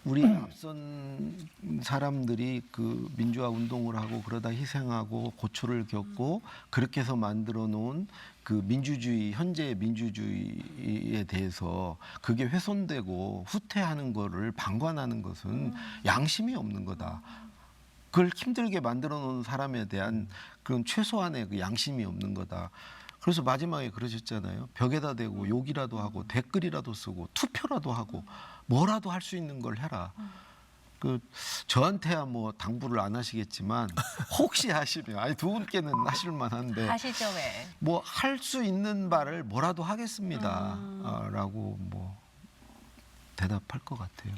우리 앞선 사람들이 그 민주화 운동을 하고 그러다 희생하고 고초를 겪고 그렇게 해서 만들어 놓은 그 민주주의, 현재의 민주주의에 대해서 그게 훼손되고 후퇴하는 거를 방관하는 것은 양심이 없는 거다. 그걸 힘들게 만들어 놓은 사람에 대한 그런 최소한의 그 양심이 없는 거다. 그래서 마지막에 그러셨잖아요. 벽에다 대고 욕이라도 하고 댓글이라도 쓰고 투표라도 하고 뭐라도 할 수 있는 걸 해라. 저한테야 뭐 당부를 안 하시겠지만 혹시 하시면 아니 두 분께는 하실 만한데 하시죠 왜? 뭐 할 수 있는 바를 뭐라도 하겠습니다라고 뭐 대답할 것 같아요.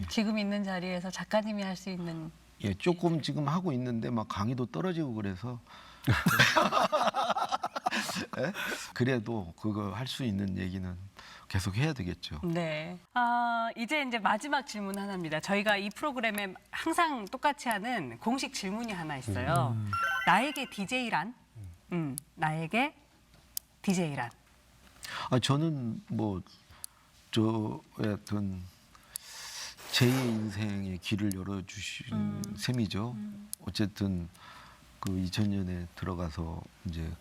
지금 있는 자리에서 작가님이 할 수 있는 예, 조금 지금 하고 있는데 막 강의도 떨어지고 그래서 예? 그래도 그거 할 수 있는 얘기는 계속 해야 되겠죠. 네. 이제 마지막 질문 하나입니다. 저희가 이 프로그램에 항상 똑같이 하는 공식 질문이 하나 있어요. 나에게 DJ란? 나에게 DJ란? 저는 뭐 하여튼 제 인생의 길을 열어주신 셈이죠. 어쨌든 그 2000년에 들어가서 이제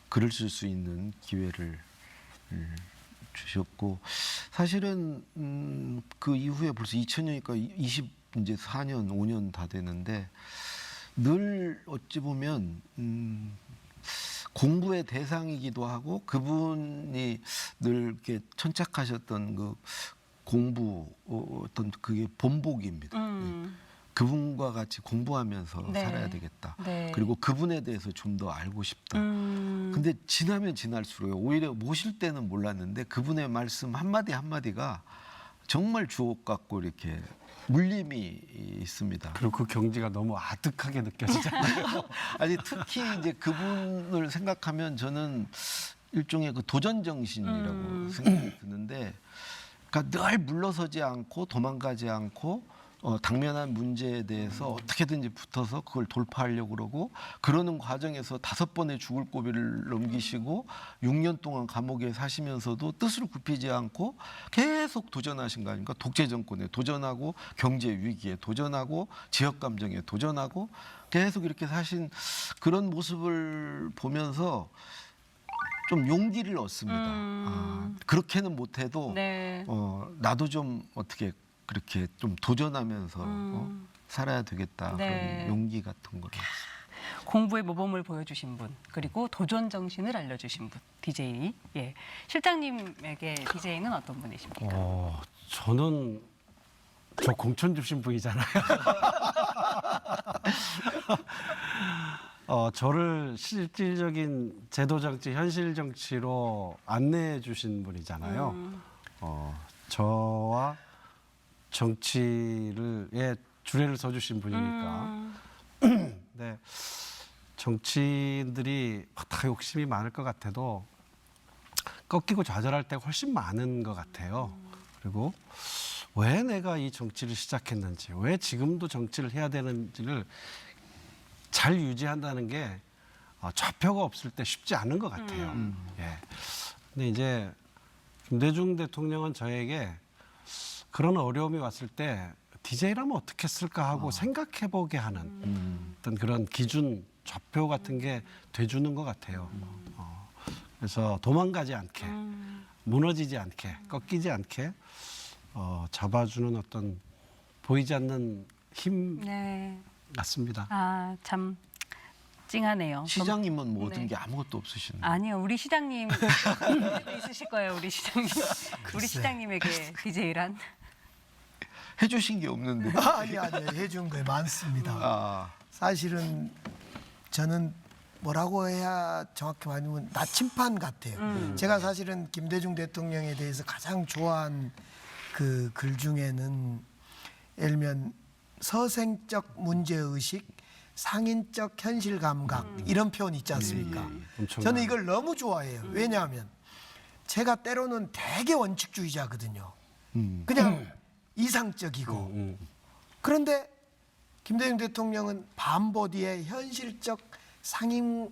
글을 쓸 수 있는 기회를 주셨고 사실은 그 이후에 벌써 2000년이니까 이제 4년, 5년 다 되는데 늘 어찌 보면 공부의 대상이기도 하고 그분이 늘 이렇게 천착하셨던 그 공부 어떤 그게 본보기입니다. 그분과 같이 공부하면서 네. 살아야 되겠다. 네. 그리고 그분에 대해서 좀 더 알고 싶다. 근데 지나면 지날수록 오히려 모실 때는 몰랐는데 그분의 말씀 한마디 한마디가 정말 주옥 같고 이렇게 물림이 있습니다. 그리고 그 경지가 너무 아득하게 느껴지잖아요. 아니 특히 이제 그분을 생각하면 저는 일종의 그 도전 정신이라고 생각이 드는데, 그러니까 늘 물러서지 않고 도망가지 않고 당면한 문제에 대해서 어떻게든지 붙어서 그걸 돌파하려고 그러고, 그러는 과정에서 5번의 죽을 고비를 넘기시고 6년 동안 감옥에 사시면서도 뜻을 굽히지 않고 계속 도전하신 거 아닙니까? 독재 정권에 도전하고 경제 위기에 도전하고 지역 감정에 도전하고 계속 이렇게 사신 그런 모습을 보면서 좀 용기를 얻습니다. 그렇게는 못해도 네. 나도 좀 어떻게 그렇게 좀 도전하면서 살아야 되겠다. 네. 그런 용기 같은 걸. 공부의 모범을 보여주신 분, 그리고 도전 정신을 알려주신 분, DJ. 예. 실장님에게 DJ는 어떤 분이십니까? 저는 저 공천 주신 분이잖아요. 저를 실질적인 제도 정치, 현실 정치로 안내해 주신 분이잖아요. 저와 정치를 주례를 서주신 분이니까. 네, 정치인들이 다 욕심이 많을 것 같아도 꺾이고 좌절할 때가 훨씬 많은 것 같아요. 그리고 왜 내가 이 정치를 시작했는지, 왜 지금도 정치를 해야 되는지를 잘 유지한다는 게 좌표가 없을 때 쉽지 않은 것 같아요. 예. 근데 이제 김대중 대통령은 저에게 그런 어려움이 왔을 때 DJ라면 어떻게 했을까 하고 생각해보게 하는 어떤 그런 기준, 좌표 같은 게 돼주는 것 같아요. 그래서 도망가지 않게, 무너지지 않게, 꺾이지 않게 잡아주는 어떤 보이지 않는 힘 네. 같습니다. 아, 참 찡하네요. 시장님은 뭐 얻은 네. 게 아무것도 없으시네요. 아니요, 우리 시장님 있으실 거예요, 우리 시장님. 우리 시장님에게 DJ란? 해주신 게 없는데. 아니 해준 거 많습니다. 사실은 저는 뭐라고 해야 정확히 말하면 나침판 같아요. 제가 사실은 김대중 대통령에 대해서 가장 좋아한 그 글 중에는 예를 들면 서생적 문제의식, 상인적 현실 감각 이런 표현 있지 않습니까? 엄청난. 저는 이걸 너무 좋아해요. 왜냐하면 제가 때로는 되게 원칙주의자거든요. 그냥 이상적이고. 그런데 김대중 대통령은 반보디에 현실적 상인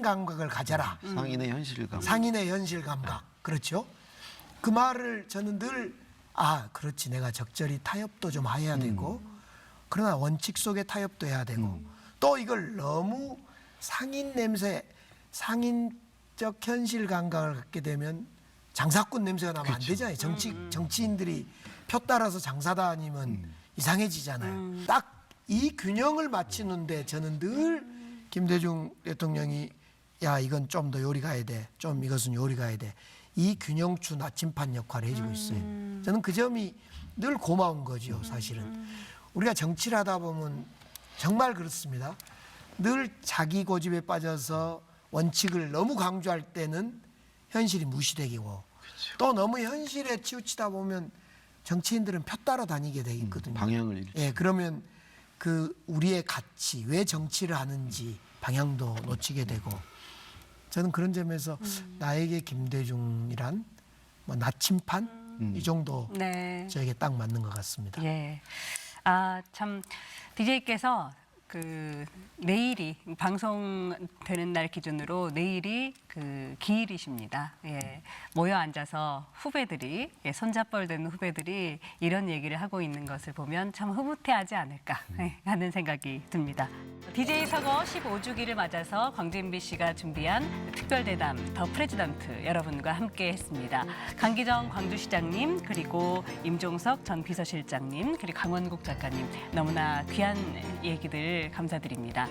감각을 가져라. 상인의 현실 감각. 상인의 현실 감각. 그렇죠? 그 말을 저는 늘 그렇지, 내가 적절히 타협도 좀 해야 되고, 그러나 원칙 속에 타협도 해야 되고, 또 이걸 너무 상인 냄새, 상인적 현실 감각을 갖게 되면 장사꾼 냄새가 나면 안 되잖아요. 정치인들이 표 따라서 장사다 아니면 이상해지잖아요. 딱 이 균형을 맞추는데 저는 늘 김대중 대통령이 이건 좀 더 요리 가야 돼, 좀 이것은 요리 가야 돼, 이 균형추 나침판 역할을 해주고 있어요. 저는 그 점이 늘 고마운 거죠, 사실은. 우리가 정치를 하다 보면 정말 그렇습니다. 늘 자기 고집에 빠져서 원칙을 너무 강조할 때는 현실이 무시되고, 또 너무 현실에 치우치다 보면 정치인들은 표 따라 다니게 돼 있거든요. 방향을 잃지. 예, 그러면 그 우리의 가치, 왜 정치를 하는지 방향도 놓치게 되고, 저는 그런 점에서 나에게 김대중이란 뭐 나침판 이 정도 네. 저에게 딱 맞는 것 같습니다. 예. 참 DJ께서 그 내일이 방송되는 날 기준으로 내일이 그 기일이십니다. 예. 모여 앉아서 후배들이 손잡벌 된 후배들이 이런 얘기를 하고 있는 것을 보면 참 흐뭇해하지 않을까 하는 생각이 듭니다. DJ 서거 15주기를 맞아서 광주 MBC가 준비한 특별대담 더 프레지던트 여러분과 함께했습니다. 강기정 광주시장님, 그리고 임종석 전 비서실장님, 그리고 강원국 작가님, 너무나 귀한 얘기들 감사드립니다.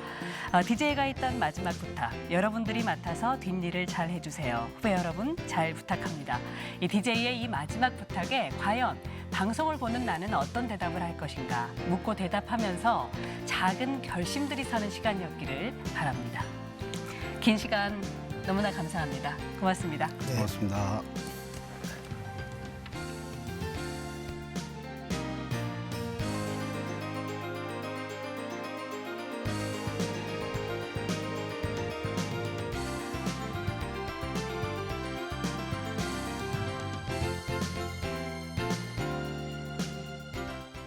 DJ가 있던 마지막 부탁, 여러분들이 맡아서 뒷일을 잘 해주세요. 후배 여러분 잘 부탁합니다. 이 DJ의 이 마지막 부탁에 과연 방송을 보는 나는 어떤 대답을 할 것인가 묻고 대답하면서 작은 결심들이 서는 시간이었기를 바랍니다. 긴 시간 너무나 감사합니다. 고맙습니다. 고맙습니다.